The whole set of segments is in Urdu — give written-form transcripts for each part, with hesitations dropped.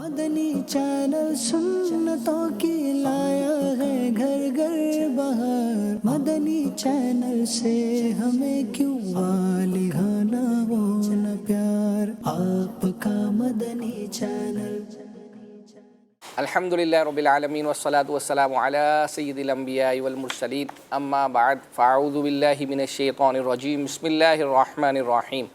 مدنی چینل سنتوں کی لایا ہے گھر گھر بہار، مدنی چینل سے ہمیں کیوں والہانہ وہ نہ پیار، آپ کا مدنی چینل۔ الحمدللہ رب العالمین والصلاة والسلام علی سید الانبیاء والمرسلین، اما بعد فاعوذ باللہ من الشیطان الرجیم، بسم اللہ الرحمن الرحیم۔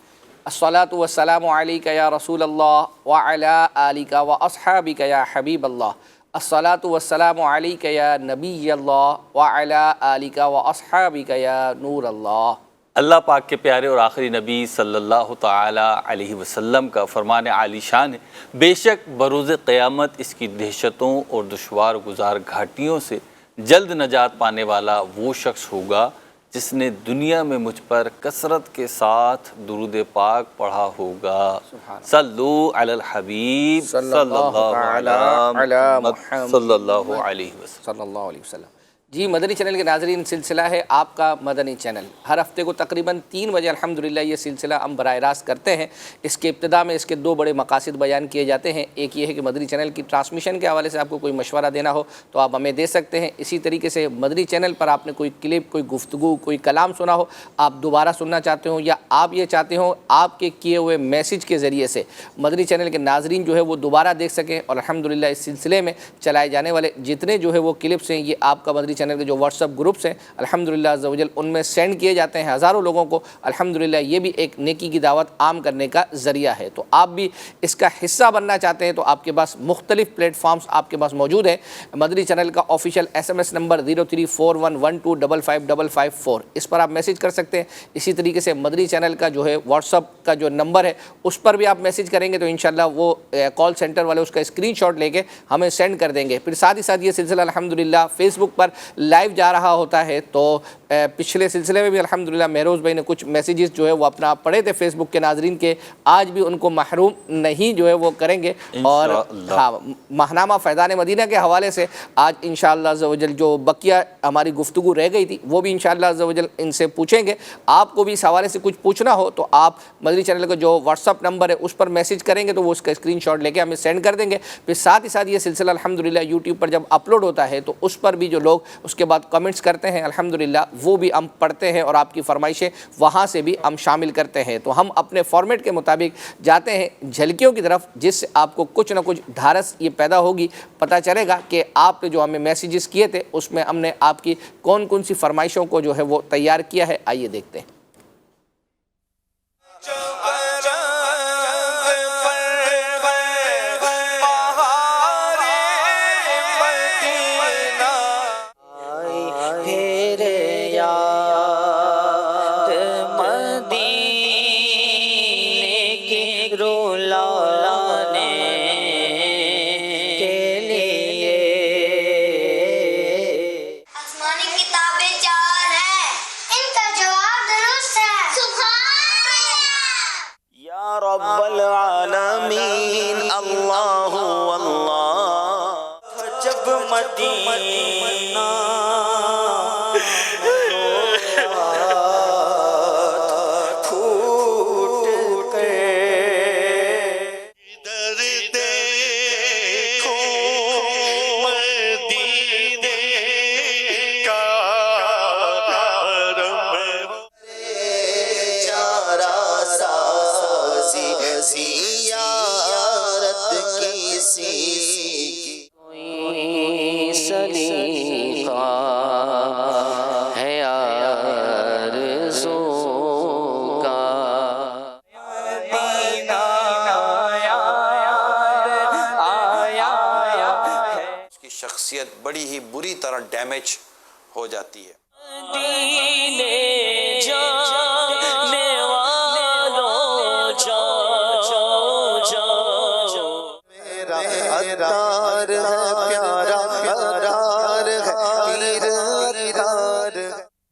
الصلاة والسلام علیک یا رسول اللہ وعلی آلک واصحابک یا حبیب اللہ۔ الصلاة والسلام علیک یا نبی اللہ وعلی آلک واصحابک یا نور اللہ۔ اللہ پاک کے پیارے اور آخری نبی صلی اللہ تعالی علیہ وسلم کا فرمان عالی شان ہے، بے شک بروز قیامت اس کی دہشتوں اور دشوار گزار گھاٹیوں سے جلد نجات پانے والا وہ شخص ہوگا جس نے دنیا میں مجھ پر کثرت کے ساتھ درود پاک پڑھا ہوگا۔ صلو علی الحبیب صلی اللہ علیہ وسلم۔ جی مدنی چینل کے ناظرین، سلسلہ ہے آپ کا مدنی چینل۔ ہر ہفتے کو تقریباً 3 بجے الحمدللہ یہ سلسلہ ہم براہ راست کرتے ہیں۔ اس کے ابتدا میں اس کے 2 بڑے مقاصد بیان کیے جاتے ہیں۔ ایک یہ ہے کہ مدنی چینل کی ٹرانسمیشن کے حوالے سے آپ کو کوئی مشورہ دینا ہو تو آپ ہمیں دے سکتے ہیں۔ اسی طریقے سے مدنی چینل پر آپ نے کوئی کلپ، کوئی گفتگو، کوئی کلام سنا ہو، آپ دوبارہ سننا چاہتے ہوں، یا آپ یہ چاہتے ہوں آپ کے کیے ہوئے میسیج کے ذریعے سے مدنی چینل کے ناظرین جو ہے وہ دوبارہ دیکھ سکیں، اور الحمدللہ اس سلسلے میں چلائے جانے والے جتنے جو ہے وہ کلپس ہیں، یہ آپ کا مدنی چینل کے جو واٹس ایپ گروپس ہیں الحمدللہ عز و جل ان میں سینڈ کیے جاتے ہیں ہزاروں لوگوں کو۔ الحمدللہ یہ بھی ایک نیکی کی دعوت عام کرنے کا ذریعہ ہے۔ تو آپ بھی اس کا حصہ بننا چاہتے ہیں تو آپ کے پاس مختلف پلیٹ فارمز آپ کے پاس موجود ہیں۔ مدنی چینل کا آفیشیل SMS نمبر 0341125554، اس پر آپ میسیج کر سکتے ہیں۔ اسی طریقے سے مدنی چینل کا جو ہے واٹس ایپ کا جو نمبر ہے اس پر بھی آپ میسیج کریں گے تو انشاءاللہ وہ کال سینٹر والے اس کا اسکرین شاٹ لے کے ہمیں سینڈ کر دیں گے۔ پھر ساتھ ہی ساتھ یہ سلسلہ الحمدللہ فیس بک پر لائیو جا رہا ہوتا ہے، تو پچھلے سلسلے میں بھی الحمدللہ مہروز بھائی نے کچھ میسیجز جو ہے وہ اپنا پڑھے تھے فیس بک کے ناظرین کے، آج بھی ان کو محروم نہیں جو ہے وہ کریں گے۔ اور ہاں، ماہنامہ فیضان مدینہ کے حوالے سے آج انشاءاللہ عز و جل جو بقیہ ہماری گفتگو رہ گئی تھی وہ بھی انشاءاللہ عز و جل ان سے پوچھیں گے۔ آپ کو بھی اس حوالے سے کچھ پوچھنا ہو تو آپ مدنی چینل کا جو واٹس ایپ نمبر ہے اس پر میسیج کریں گے تو وہ اس کا اسکرین شاٹ لے کے ہمیں سینڈ کر دیں گے۔ پھر ساتھ ہی ساتھ یہ سلسلہ الحمدللہ یوٹیوب پر جب اپلوڈ ہوتا ہے تو اس پر بھی جو لوگ اس کے بعد کمنٹس کرتے ہیں الحمدللہ وہ بھی ہم پڑھتے ہیں، اور آپ کی فرمائشیں وہاں سے بھی ہم شامل کرتے ہیں۔ تو ہم اپنے فارمیٹ کے مطابق جاتے ہیں جھلکیوں کی طرف، جس سے آپ کو کچھ نہ کچھ دھارس یہ پیدا ہوگی، پتہ چلے گا کہ آپ نے جو ہمیں میسیجز کیے تھے اس میں ہم نے آپ کی کون کون سی فرمائشوں کو جو ہے وہ تیار کیا ہے۔ آئیے دیکھتے ہیں۔ شخصیت بڑی ہی بری طرح ڈیمیج ہو جاتی ہے۔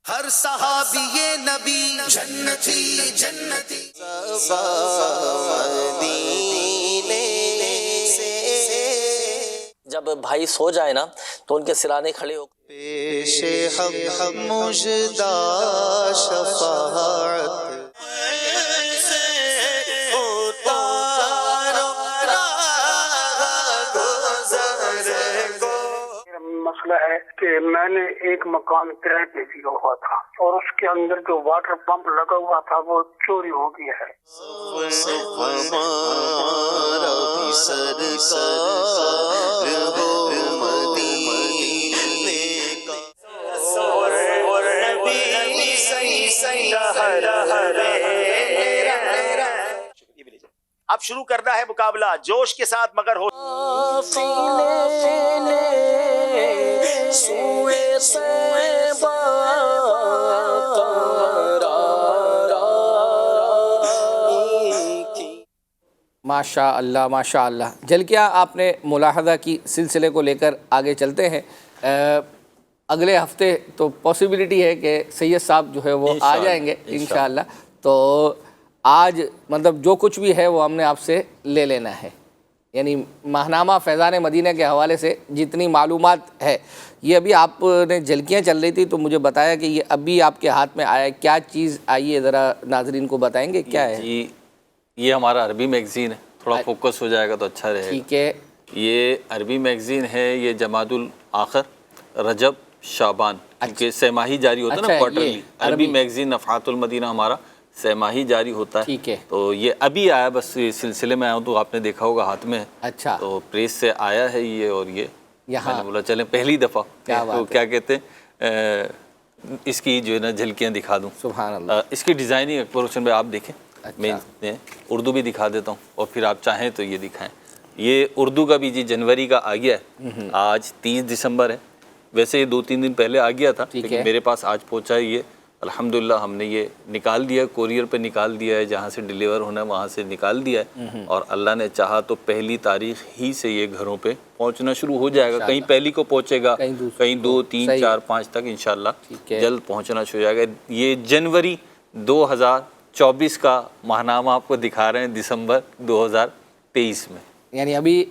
ہر صحابی نبی جنتی جنتی جب بھائی سو جائے نا تو ان کے سرانے کھڑے ہو پیش حق مجدہ شفاعت مسئلہ ہے کہ میں نے ایک مکان کرائے پہ دیا ہوا تھا اور اس کے اندر جو واٹر پمپ لگا ہوا تھا وہ چوری ہو گیا ہے. ہمارا بھی سرکار ہو مدینے کا اور نبی صحیح اب شروع کرنا ہے مقابلہ جوش کے ساتھ مگر ہو. ماشاء اللہ ماشاء اللہ. جلکیہ آپ نے ملاحظہ کی سلسلے کو لے کر آگے چلتے ہیں. اگلے ہفتے تو پاسبلٹی ہے کہ سید صاحب جو ہے وہ آ جائیں گے انشاءاللہ. تو آج مطلب جو کچھ بھی ہے وہ ہم نے آپ سے لے لینا ہے. یعنی ماہنامہ فیضان مدینہ کے حوالے سے جتنی معلومات ہے یہ ابھی آپ نے جھلکیاں چل رہی تھی تو مجھے بتایا کہ یہ ابھی آپ کے ہاتھ میں آیا. کیا چیز آئیے ذرا ناظرین کو بتائیں گے کیا ہے؟ جی یہ ہمارا عربی میگزین ہے. تھوڑا فوکس ہو جائے گا تو اچھا رہے گا. ٹھیک ہے. یہ عربی میگزین ہے. یہ جماد الآخر رجب شعبان کیونکہ سہ ماہی جاری ہوتا ہے نا کوارٹرلی. عربی میگزین نفحات المدینہ ہمارا سہ ماہی جاری ہوتا ہے. ٹھیک ہے. تو یہ ابھی آیا بس اس سلسلے میں آیا ہوں تو آپ نے دیکھا ہوگا ہاتھ میں ہے. اچھا. تو پریس سے آیا ہے یہ اور یہ یہاں میں نے بولا چلیں پہلی دفعہ تو کیا کہتے ہیں اس کی جو ہے نا جھلکیاں دکھا دوں. سبحان اللہ. اس کی ڈیزائننگ اکبر حسین بھائی آپ دیکھیں. میں اردو بھی دکھا دیتا ہوں اور پھر آپ چاہیں تو یہ دکھائیں. یہ اردو کا بھی جی جنوری کا آ گیا ہے. آج 30 دسمبر ہے. ویسے یہ 2-3 دن پہلے آ گیا تھا لیکن میرے پاس آج پہنچا ہے. یہ الحمدللہ ہم نے یہ نکال دیا کوریئر پہ نکال دیا ہے. جہاں سے ڈیلیور ہونا ہے وہاں سے نکال دیا ہے اور اللہ نے چاہا تو پہلی تاریخ ہی سے یہ گھروں پہ پہنچنا شروع ہو جائے گا. کہیں پہلی کو پہنچے گا, کہیں 2, 3, 4, 5 تک انشاءاللہ جلد پہنچنا شروع ہو جائے گا. یہ جنوری 2024 کا ماہنامہ آپ کو دکھا رہے ہیں دسمبر 2023 میں. یعنی ابھی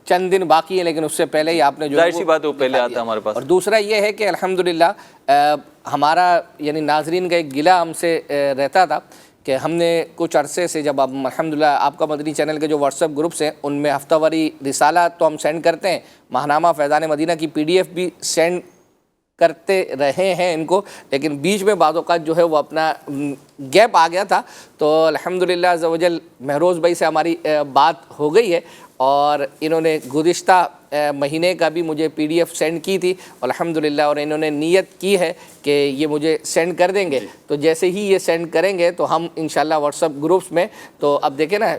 چند دن باقی ہیں لیکن اس سے پہلے ہی آپ نے جو ظاہر سی بات ہے وہ پہلے آتا ہے ہمارے پاس. اور دوسرا یہ ہے کہ الحمدللہ ہمارا یعنی ناظرین کا ایک گلہ ہم سے رہتا تھا کہ ہم نے کچھ عرصے سے جب ہم الحمدللہ آپ کا مدنی چینل کے جو واٹس ایپ گروپس ہیں ان میں ہفتہ واری رسالہ تو ہم سینڈ کرتے ہیں. ماہنامہ فیضان مدینہ کی PDF بھی سینڈ کرتے رہے ہیں ان کو, لیکن بیچ میں بعض اوقات جو ہے وہ اپنا گیپ آ گیا تھا. تو الحمدللہ عز و جل مہروز بھائی سے ہماری بات ہو گئی ہے اور انہوں نے گزشتہ مہینے کا بھی مجھے PDF سینڈ کی تھی الحمدللہ, اور انہوں نے نیت کی ہے کہ یہ مجھے سینڈ کر دیں گے. تو جیسے ہی یہ سینڈ کریں گے تو ہم انشاءاللہ واٹس ایپ گروپس میں تو اب دیکھیں نا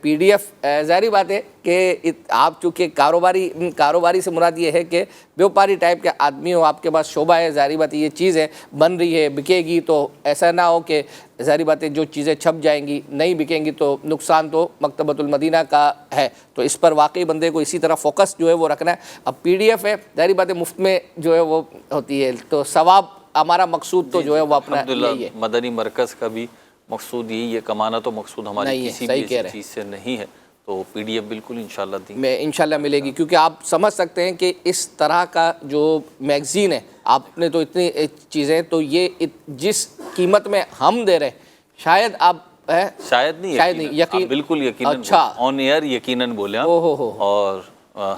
PDF ظاہری بات ہے کہ آپ چونکہ کاروباری سے مراد یہ ہے کہ بیوپاری ٹائپ کے آدمی ہو, آپ کے پاس شعبہ ہے, ظاہری بات ہے یہ چیز ہے بن رہی ہے بکے گی تو ایسا نہ ہو کہ ظاہری بات ہے جو چیزیں چھپ جائیں گی نہیں بکیں گی تو نقصان تو مکتبۃ المدینہ کا ہے. تو اس پر واقعی بندے کو اسی طرح فوکس جو ہے وہ رکھنا ہے. اب PDF ہے ظاہری بات ہے مفت میں جو ہے وہ ہوتی ہے تو ثواب ہمارا مقصود تو جو ہے وہ اپنا یہی ہے. مدنی مرکز کا بھی مقصود یہی ہے, کمانا تو مقصود ہماری کسی بھی ایسی چیز سے نہیں ہے. تو PDF بالکل انشاءاللہ دیں میں انشاءاللہ ملے گی کیونکہ آپ سمجھ سکتے ہیں کہ اس طرح کا جو میگزین ہے آپ نے تو اتنی چیزیں تو یہ جس قیمت میں ہم دے رہے ہیں شاید آپ شاید نہیں بالکل یقیناً اچھا آن ایئر یقیناً بولے آپ. اور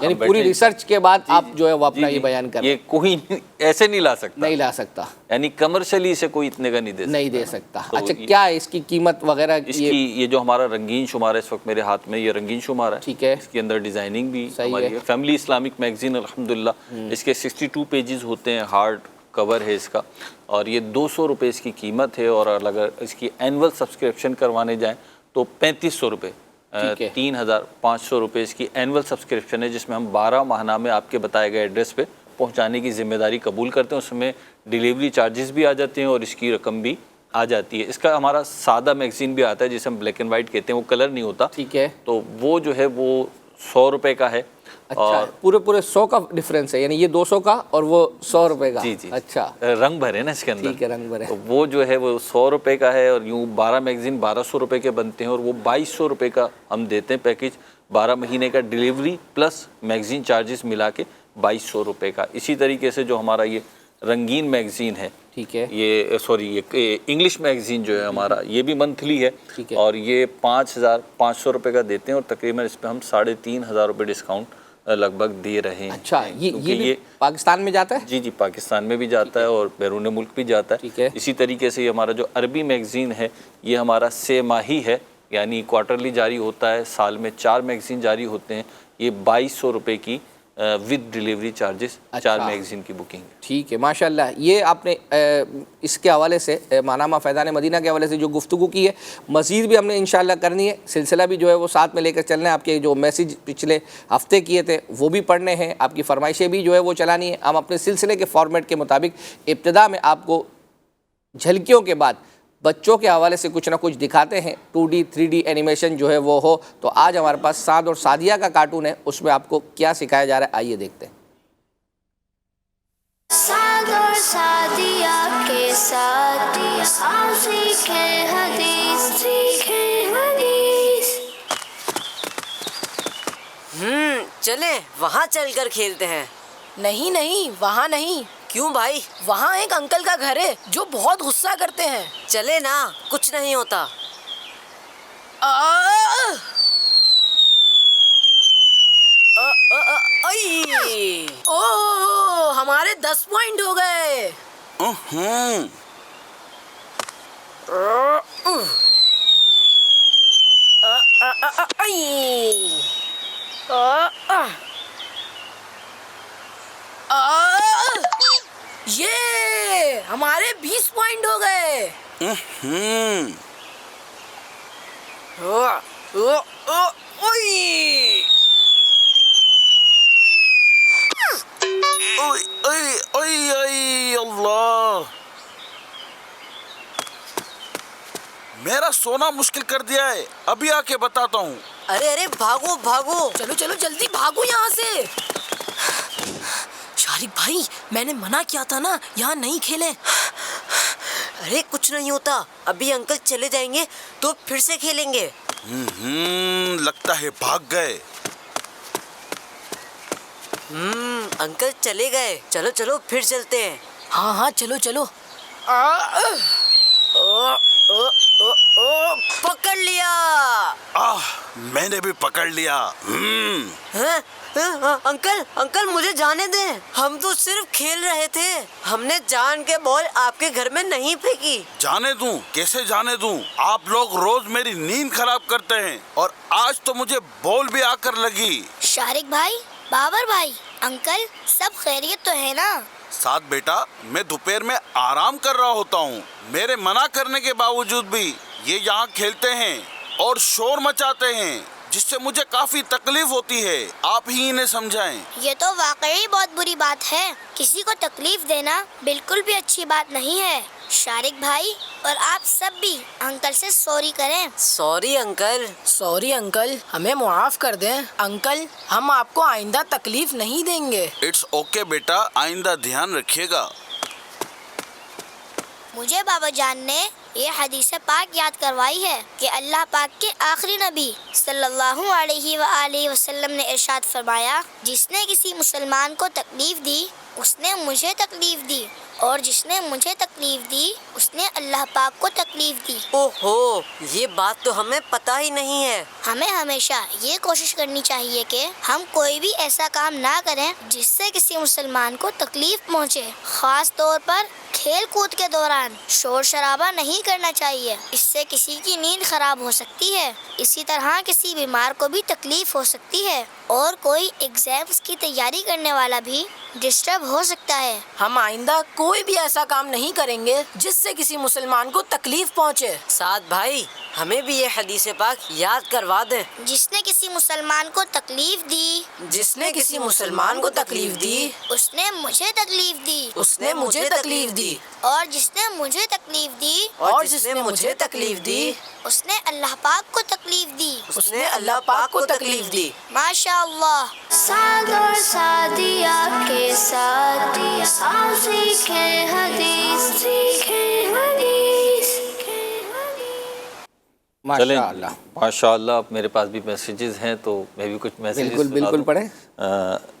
یعنی پوری ریسرچ کے بعد آپ جو ہے وہ اپنا یہ بیان کر رہے ہیں. یہ کوئی ایسے نہیں لا سکتا یعنی کمرشلی سے کوئی اتنے کا نہیں دے سکتا. اچھا کیا ہے اس کی قیمت وغیرہ؟ اس کی یہ جو ہمارا رنگین شمار ہے اس وقت میرے ہاتھ میں, یہ رنگین شمار ہے. ٹھیک ہے. اس کے اندر ڈیزائننگ بھی ہماری ہے. فیملی اسلامک میگزین الحمدللہ. اس کے 62 پیجز ہوتے ہیں, ہارڈ کور ہے اس کا, اور یہ 200 روپے اس کی قیمت ہے. اور اگر اس کی اینول سبسکرپشن کروانے جائیں تو 3500 روپے 3500 روپے اس کی اینول سبسکرپشن ہے, جس میں ہم 12 ماہنامے آپ کے بتائے گئے ایڈریس پہ پہنچانے کی ذمہ داری قبول کرتے ہیں. اس میں ڈیلیوری چارجز بھی آ جاتے ہیں اور اس کی رقم بھی آ جاتی ہے. اس کا ہمارا سادہ میگزین بھی آتا ہے جسے ہم بلیک اینڈ وائٹ کہتے ہیں, وہ کلر نہیں ہوتا. ٹھیک ہے. تو وہ جو ہے وہ 100 روپے کا ہے. اچھا پورے 100 کا ڈیفرنس ہے, یعنی یہ 200 کا اور وہ 100 روپے کا. جی اچھا رنگ بھرے نا اس کے اندر. ٹھیک ہے رنگ بھرے. تو وہ جو ہے وہ 100 روپے کا ہے, اور یوں 12 میگزین 1200 روپے کے بنتے ہیں, اور وہ 2200 روپے کا ہم دیتے ہیں پیکیج. 12 مہینے کا ڈیلیوری پلس میگزین چارجز ملا کے 2200 روپے کا. اسی طریقے سے جو ہمارا یہ رنگین میگزین ہے, ٹھیک ہے, یہ یہ انگلش میگزین جو ہے ہمارا, یہ بھی منتھلی ہے, اور یہ 5500 روپے کا دیتے ہیں, اور تقریباً اس پہ ہم 3500 روپے ڈسکاؤنٹ لگ بھگ دے رہے ہیں. اچھا یہ کیونکہ بھی پاکستان میں جاتا ہے؟ جی جی پاکستان میں بھی جاتا ہے اور بیرون ملک بھی جاتا ہے. ٹھیک ہے. اسی طریقے سے یہ ہمارا جو عربی میگزین ہے یہ ہمارا 6 ماہی ہے، یعنی کوارٹرلی جاری ہوتا ہے، سال میں 4 میگزین جاری ہوتے ہیں. یہ 2200 روپے کی ود ڈیلیوری چارجز 4 میگزین کی بکنگ. ٹھیک ہے ماشاء اللہ. یہ آپ نے اس کے حوالے سے مانامہ فیضان مدینہ کے حوالے سے جو گفتگو کی ہے، مزید بھی ہم نے انشاءاللہ کرنی ہے. سلسلہ بھی جو ہے وہ ساتھ میں لے کر چلنا ہے. آپ کے جو میسیج پچھلے ہفتے کیے تھے وہ بھی پڑھنے ہیں، آپ کی فرمائشیں بھی جو ہے وہ چلانی ہے. ہم اپنے سلسلے کے فارمیٹ کے مطابق ابتدا میں آپ کو جھلکیوں کے بعد بچوں کے حوالے سے کچھ نہ کچھ دکھاتے ہیں. 2D 3D اینیمیشن جو ہے وہ ہو. تو آج ہمارے پاس سعد اور سعدیہ کا کارٹون ہے، اس میں آپ کو کیا سکھایا جا رہا ہے آئیے دیکھتے ہیں. سعد اور سعدیہ کے ساتھ آؤ سیکھیں حدیث، سیکھیں حدیث. چلیں وہاں چل کر کھیلتے ہیں. نہیں نہیں وہاں نہیں. کیوں بھائی؟ وہاں ایک انکل کا گھر ہے جو بہت غصہ کرتے ہیں. چلے نا، کچھ نہیں ہوتا. اوہ ہمارے 10 پوائنٹ ہو گئے. یہ ہمارے 20 پوائنٹ ہو گئے. اللہ میرا سونا مشکل کر دیا ہے، ابھی آ کے بتاتا ہوں. ارے ارے بھاگو بھاگو. چلو چلو جلدی بھاگو یہاں سے. شارق بھائی میں نے منع کیا تھا نا یہاں نہیں کھیلیں. ارے کچھ نہیں ہوتا، ابھی انکل چلے جائیں گے تو پھر سے کھیلیں گے. لگتا ہے بھاگ گئے. انکل چلے گئے. چلو چلو پھر چلتے ہیں. ہاں ہاں چلو چلو. پکڑ لیا. میں نے بھی پکڑ لیا. انکل انکل مجھے جانے دیں، ہم تو صرف کھیل رہے تھے. ہم نے جان کے بال آپ کے گھر میں نہیں پھینکی. جانے دوں؟ کیسے جانے دوں؟ آپ لوگ روز میری نیند خراب کرتے ہیں اور آج تو مجھے بال بھی آ کر لگی. شارق بھائی، بابر بھائی، انکل سب خیریت تو ہے نا؟ ساتھ بیٹا، میں دوپہر میں آرام کر رہا ہوتا ہوں. میرے منع کرنے کے باوجود بھی یہ یہاں کھیلتے ہیں اور شور مچاتے ہیں جس سے مجھے کافی تکلیف ہوتی ہے. آپ ہی انہیں سمجھائیں. یہ تو واقعی بہت بری بات ہے. کسی کو تکلیف دینا بالکل بھی اچھی بات نہیں ہے. شارق بھائی اور آپ سب بھی انکل سے سوری کریں. Sorry uncle. سوری انکل، ہمیں معاف کر دیں. انکل ہم آپ کو آئندہ تکلیف نہیں دیں گے. اٹس اوکے بیٹا، آئندہ دھیان رکھیے گا. مجھے بابا جان نے یہ حدیث پاک یاد کروائی ہے کہ اللہ پاک کے آخری نبی صلی اللہ علیہ وآلہ وسلم نے ارشاد فرمایا، جس نے کسی مسلمان کو تکلیف دی اس نے مجھے تکلیف دی، اور جس نے مجھے تکلیف دی اس نے اللہ پاک کو تکلیف دی. اوہو، یہ بات تو ہمیں پتہ ہی نہیں ہے. ہمیں ہمیشہ یہ کوشش کرنی چاہیے کہ ہم کوئی بھی ایسا کام نہ کریں جس سے کسی مسلمان کو تکلیف پہنچے. خاص طور پر کھیل کود کے دوران شور شرابہ نہیں کرنا چاہیے، اس سے کسی کی نیند خراب ہو سکتی ہے. اسی طرح کسی بیمار کو بھی تکلیف ہو سکتی ہے، اور کوئی ایگزامز کی تیاری کرنے والا بھی ڈسٹرب ہو سکتا ہے. ہم آئندہ کوئی بھی ایسا کام نہیں کریں گے جس سے کسی مسلمان کو تکلیف پہنچے. سعد بھائی ہمیں بھی یہ حدیث پاک یاد کروا دیں. جس نے کسی مسلمان کو تکلیف دی، جس نے کسی مسلمان کو تکلیف دی اس نے مجھے تکلیف دی، اس نے مجھے تکلیف دی، اور جس نے مجھے تکلیف دی اور جس نے مجھے تکلیف دی اس نے اللہ پاک کو تکلیف دی. اس نے اللہ پاک کو تکلیف دی. ماشاء اللہ. سعد اور سعدیہ کے ساتھ آؤ سیکھیں حدیث، سیکھیں حدیث. چلیں ماشاء اللہ ماشاء اللہ. اب میرے پاس بھی میسیجز ہیں تو میں بھی کچھ میسیجز بالکل بالکل پڑھیں.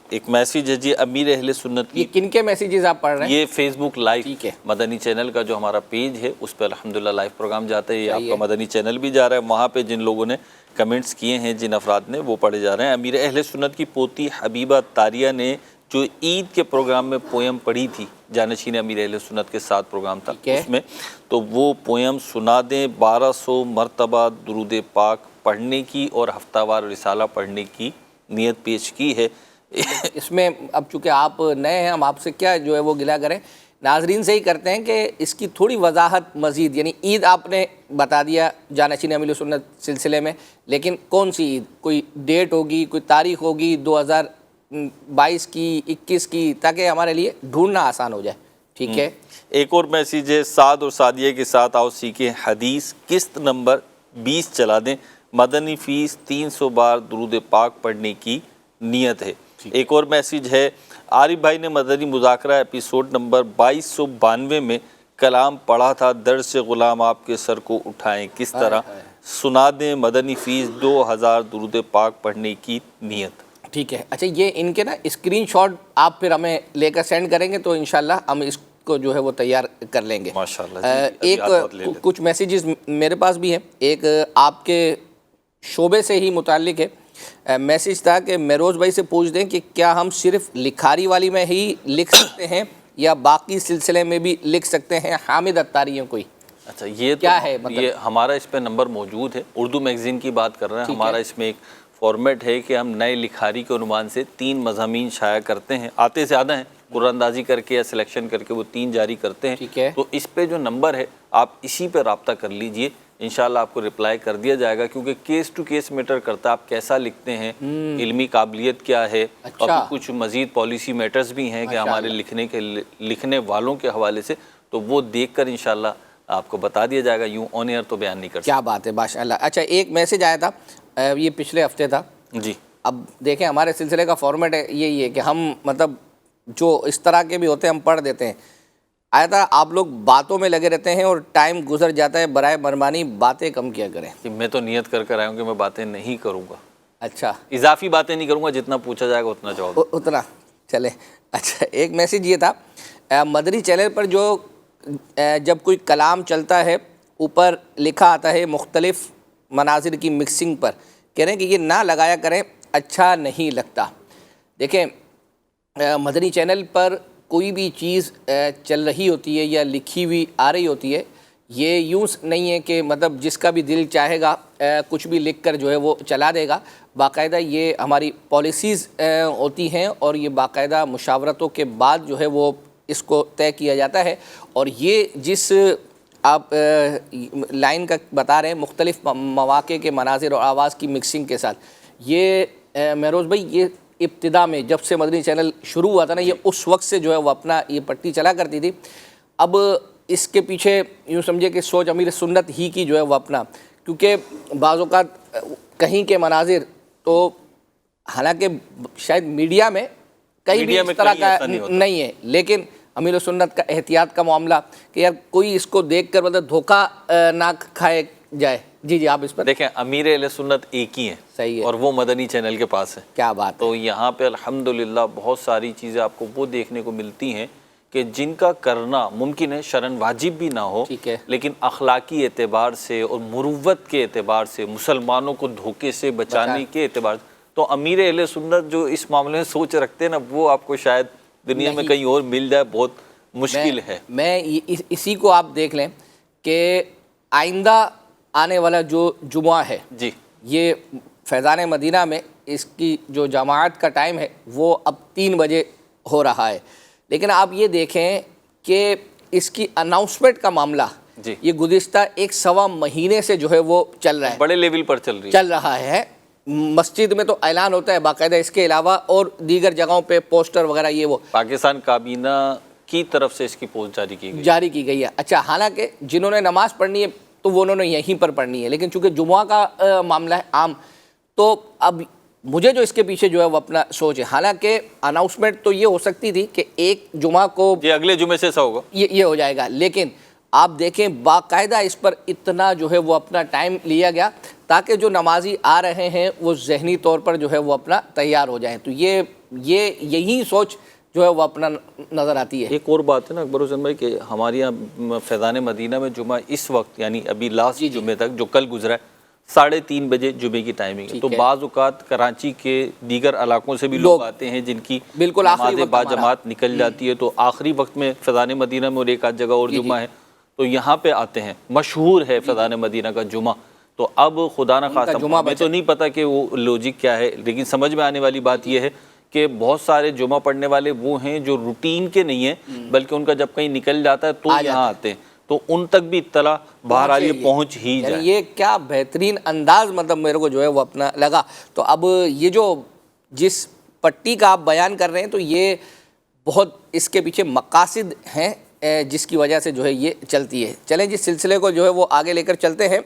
ایک میسیج ہے جی امیر اہل سنت کی. یہ کن کے میسیجز آپ پڑھ رہے ہیں؟ یہ فیس بک لائیو ٹھیک ہے. مدنی چینل کا جو ہمارا پیج ہے اس پہ الحمدللہ لائیو پروگرام جاتا ہے. یہ آپ کا مدنی چینل بھی جا رہا ہے, وہاں پہ جن لوگوں نے کمنٹس کیے ہیں, جن افراد نے, وہ پڑھے جا رہے ہیں. امیر اہل سنت کی پوتی حبیبہ طاریہ نے جو عید کے پروگرام میں پویم پڑھی تھی, جانشین امیر اہل سنت کے ساتھ پروگرام تھا اس میں, تو وہ پویم سنا دیں. 1200 مرتبہ درود پاک پڑھنے کی اور ہفتہ وار رسالہ پڑھنے کی نیت پیش کی ہے. اس میں اب چونکہ آپ نئے ہیں, ہم آپ سے کیا جو ہے وہ گلہ کریں, ناظرین سے ہی کرتے ہیں کہ اس کی تھوڑی وضاحت مزید, یعنی عید آپ نے بتا دیا جانشین امیر سنت سلسلے میں, لیکن کون سی عید, کوئی ڈیٹ ہوگی, کوئی تاریخ ہوگی 2022 کی, 21 کی, تاکہ ہمارے لیے ڈھونڈنا آسان ہو جائے. ٹھیک ہے. ایک اور میسیج ہے, سعد اور سعدیہ کے ساتھ آؤ سیکھیں حدیث, قسط نمبر 20 چلا دیں, مدنی فیس 300 بار درود پاک پڑھنے کی نیت ہے. ایک اور میسیج ہے, عارف بھائی نے مدنی مذاکرہ ایپیسوڈ نمبر 2292 میں کلام پڑھا تھا, درس غلام آپ کے سر کو اٹھائیں کس طرح, سنا دیں, مدنی فیس 2000 درود پاک پڑھنے کی نیت. ٹھیک ہے. اچھا, یہ ان کے نا اسکرین شاٹ آپ پھر ہمیں لے کر سینڈ کریں گے تو انشاءاللہ ہم اس کو جو ہے وہ تیار کر لیں گے. ماشاءاللہ. ایک کچھ میسیجز میرے پاس بھی ہیں. ایک آپ کے شعبے سے ہی متعلق ہے, میسیج تھا کہ مہروز بھائی سے پوچھ دیں کہ کیا ہم صرف لکھاری والی میں ہی لکھ سکتے ہیں یا باقی سلسلے میں بھی لکھ سکتے ہیں, حامد اتاریوں کوئی. اچھا, یہ کیا ہے مطلب؟ یہ ہمارا اس پہ نمبر موجود ہے, اردو میگزین کی بات کر رہے ہیں. ہمارا اس میں ایک فارمیٹ ہے کہ ہم نئے لکھاری کے عنوان سے 3 مضامین شائع کرتے ہیں, آتے زیادہ ہیں, قرآن اندازی کر کے یا سلیکشن کر کے وہ 3 جاری کرتے ہیں. تو اس پہ جو نمبر ہے آپ اسی پہ رابطہ کر لیجئے, انشاءاللہ آپ کو رپلائی کر دیا جائے گا, کیونکہ کیس ٹو کیس میٹر کرتا ہے, آپ کیسا لکھتے ہیں, علمی قابلیت کیا ہے, اور کچھ مزید پالیسی میٹرز بھی ہیں کہ ہمارے لکھنے والوں کے حوالے سے, تو وہ دیکھ کر انشاءاللہ آپ کو بتا دیا جائے گا. یوں آن ایئر تو بیان نہیں کر سکتے. کیا بات ہے, ماشاءاللہ. اچھا, ایک میسیج آیا تھا, یہ پچھلے ہفتے تھا جی. اب دیکھیں ہمارے سلسلے کا فارمیٹ یہی ہے کہ ہم مطلب جو اس طرح کے بھی ہوتے ہیں ہم پڑھ دیتے ہیں. آیا تھا آپ لوگ باتوں میں لگے رہتے ہیں اور ٹائم گزر جاتا ہے, برائے مہربانی باتیں کم کیا کریں. میں تو نیت کر کر آیا ہوں کہ میں باتیں نہیں کروں گا. اچھا, اضافی باتیں نہیں کروں گا, جتنا پوچھا جائے گا اتنا جواب اتنا چلے. اچھا, ایک میسیج یہ تھا, مدنی چینل پر جو جب کوئی کلام چلتا ہے اوپر لکھا آتا ہے مختلف مناظر کی مکسنگ پر, کہہ رہے ہیں کہ یہ نہ لگایا کریں, اچھا نہیں لگتا. دیکھیں مدنی چینل پر کوئی بھی چیز چل رہی ہوتی ہے یا لکھی ہوئی آ رہی ہوتی ہے, یہ یوں نہیں ہے کہ مطلب جس کا بھی دل چاہے گا کچھ بھی لکھ کر جو ہے وہ چلا دے گا. باقاعدہ یہ ہماری پالیسیز ہوتی ہیں اور یہ باقاعدہ مشاورتوں کے بعد جو ہے وہ اس کو طے کیا جاتا ہے. اور یہ جس آپ لائن کا بتا رہے ہیں مختلف مواقع کے مناظر اور آواز کی مکسنگ کے ساتھ, یہ مہروز بھائی یہ ابتدا میں جب سے مدنی چینل شروع ہوا تھا نا, یہ اس وقت سے جو ہے وہ اپنا یہ پٹی چلا کرتی تھی. اب اس کے پیچھے یوں سمجھے کہ سوچ امیر سنت ہی کی جو ہے وہ اپنا, کیونکہ بعض اوقات کہیں کے مناظر تو حالانکہ شاید میڈیا میں کہیں بھی اس طرح کا نہیں ہے, لیکن امیر سنت کا احتیاط کا معاملہ کہ یار کوئی اس کو دیکھ کر مطلب دھوکہ نہ کھائے جائے. جی جی, آپ اس پر دیکھیں, امیر اہل سنت ایک ہی ہیں. صحیح ہے. اور وہ مدنی چینل کے پاس ہے. کیا بات. تو یہاں پہ الحمدللہ بہت ساری چیزیں آپ کو وہ دیکھنے کو ملتی ہیں کہ جن کا کرنا ممکن ہے شرعاً واجب بھی نہ ہو, لیکن اخلاقی اعتبار سے اور مروت کے اعتبار سے, مسلمانوں کو دھوکے سے بچانے کے اعتبار سے, تو امیر اہل سنت جو اس معاملے میں سوچ رکھتے ہیں نا, وہ آپ کو شاید دنیا میں کہیں اور مل جائے, بہت مشکل ہے. میں اسی کو آپ دیکھ لیں کہ آئندہ آنے والا جو جمعہ ہے جی, یہ فیضان مدینہ میں اس کی جو جماعت کا ٹائم ہے وہ اب 3 بجے ہو رہا ہے, لیکن آپ یہ دیکھیں کہ اس کی اناؤنسمنٹ کا معاملہ یہ گزشتہ 1.25 مہینے سے جو ہے وہ چل رہا ہے, بڑے لیول پر چل رہا ہے. مسجد میں تو اعلان ہوتا ہے باقاعدہ, اس کے علاوہ اور دیگر جگہوں پہ پوسٹر وغیرہ یہ وہ پاکستان کابینہ کی طرف سے اس کی پوسٹ جاری کی گئی ہے. اچھا, حالانکہ جنہوں نے نماز پڑھنی ہے تو وہ انہوں نے یہیں پر پڑھنی ہے, لیکن چونکہ جمعہ کا معاملہ ہے عام, تو اب مجھے جو اس کے پیچھے جو ہے وہ اپنا سوچ ہے, حالانکہ اناؤنسمنٹ تو یہ ہو سکتی تھی کہ ایک جمعہ کو یہ اگلے جمعے سے ایسا ہوگا, یہ ہو جائے گا, لیکن آپ دیکھیں باقاعدہ اس پر اتنا جو ہے وہ اپنا ٹائم لیا گیا تاکہ جو نمازی آ رہے ہیں وہ ذہنی طور پر جو ہے وہ اپنا تیار ہو جائیں. تو یہ یہی سوچ جو ہے وہ اپنا نظر آتی ہے۔ ایک اور بات ہے نا اکبر حسین بھائی کہ ہمارے یہاں فیضان مدینہ میں جمعہ اس وقت یعنی ابھی لاسٹ جمعے تک جو کل گزرا ہے 3:30 بجے جمعے کی ٹائمنگ ہے، تو بعض اوقات کراچی کے دیگر علاقوں سے بھی لوگ آتے ہیں جن کی نماز با جماعت نکل جاتی ہے، تو آخری وقت میں فیضان مدینہ میں اور ایک آدھ جگہ اور جمعہ ہے تو یہاں پہ آتے ہیں، مشہور ہے فیضان مدینہ کا جمعہ۔ تو اب خدا نہ خواستہ ہمیں تو نہیں پتہ کہ وہ لوجک کیا ہے، لیکن سمجھ میں آنے والی بات یہ ہے کہ بہت سارے جمعہ پڑھنے والے وہ ہیں جو روٹین کے نہیں ہیں بلکہ ان کا جب کہیں نکل جاتا ہے تو یہاں آتے ہیں، تو ان تک بھی اطلاع بہرحال یہ پہنچ ہی جائے۔ یہ کیا بہترین انداز مطلب میرے کو جو ہے وہ اپنا لگا۔ تو اب یہ جو جس پٹی کا آپ بیان کر رہے ہیں تو یہ بہت اس کے پیچھے مقاصد ہیں جس کی وجہ سے جو ہے یہ چلتی ہے۔ چلیں جس سلسلے کو جو ہے وہ آگے لے کر چلتے ہیں۔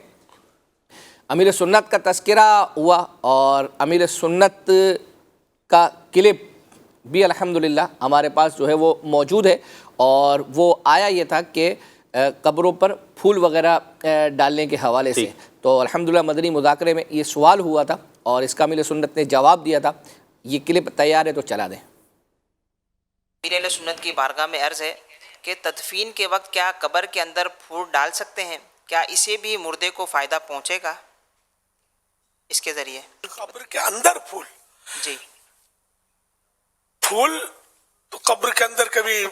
امیر سنت کا تذکرہ ہوا اور امیر سنت کا کلپ بھی الحمدللہ ہمارے پاس جو ہے وہ موجود ہے، اور وہ آیا یہ تھا کہ قبروں پر پھول وغیرہ ڈالنے کے حوالے سے، تو الحمدللہ مدنی مذاکرے میں یہ سوال ہوا تھا اور اس کا امیر سنت نے جواب دیا تھا۔ یہ کلپ تیار ہے تو چلا دیں۔ امیر سنت کی بارگاہ میں عرض ہے کہ تدفین کے وقت کیا قبر کے اندر پھول ڈال سکتے ہیں؟ کیا اسے بھی مردے کو فائدہ پہنچے گا اس کے ذریعے؟ قبر کے اندر پھول؟ جی، پھول تو قبر کے اندر کبھی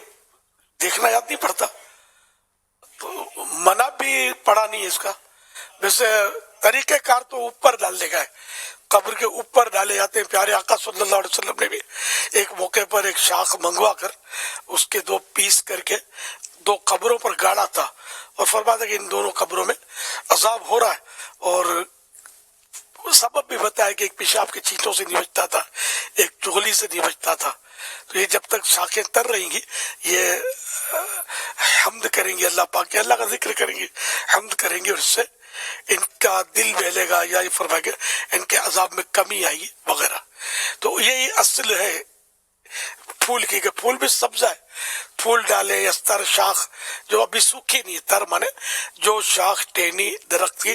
دیکھنا یاد نہیں پڑتا، تو منع بھی پڑا نہیں اس کا۔ ویسے طریقہ کار تو اوپر ڈالنے کا ہے، قبر کے اوپر ڈالے جاتے ہیں۔ پیارے آقا صلی اللہ علیہ وسلم نے بھی ایک موقع پر ایک شاخ منگوا کر اس کے 2 پیس کر کے 2 قبروں پر گاڑا تھا اور فرمایا کہ ان دونوں قبروں میں عذاب ہو رہا ہے، اور سبب بھی بتایا کہ ایک پیشاب کے چیٹوں سے نہیں بچتا تھا، ایک چغلی سے نہیں بچتا تھا۔ تو یہ جب تک شاخیں تر رہیں گی یہ حمد کریں گے اللہ پاک کے، اللہ کا ذکر کریں گے، حمد کریں گے، اور اس سے ان کا دل بہلے گا، یا یہ فرمایا کہ ان کے عذاب میں کمی آئے گی وغیرہ۔ تو یہی اصل ہے پھول کی، کہ پھول بھی سبزہ ہے، پھول ڈالے یا تر شاخ جو ابھی سوکھی نہیں، تر مانے جو شاخ ٹہنی درخت کی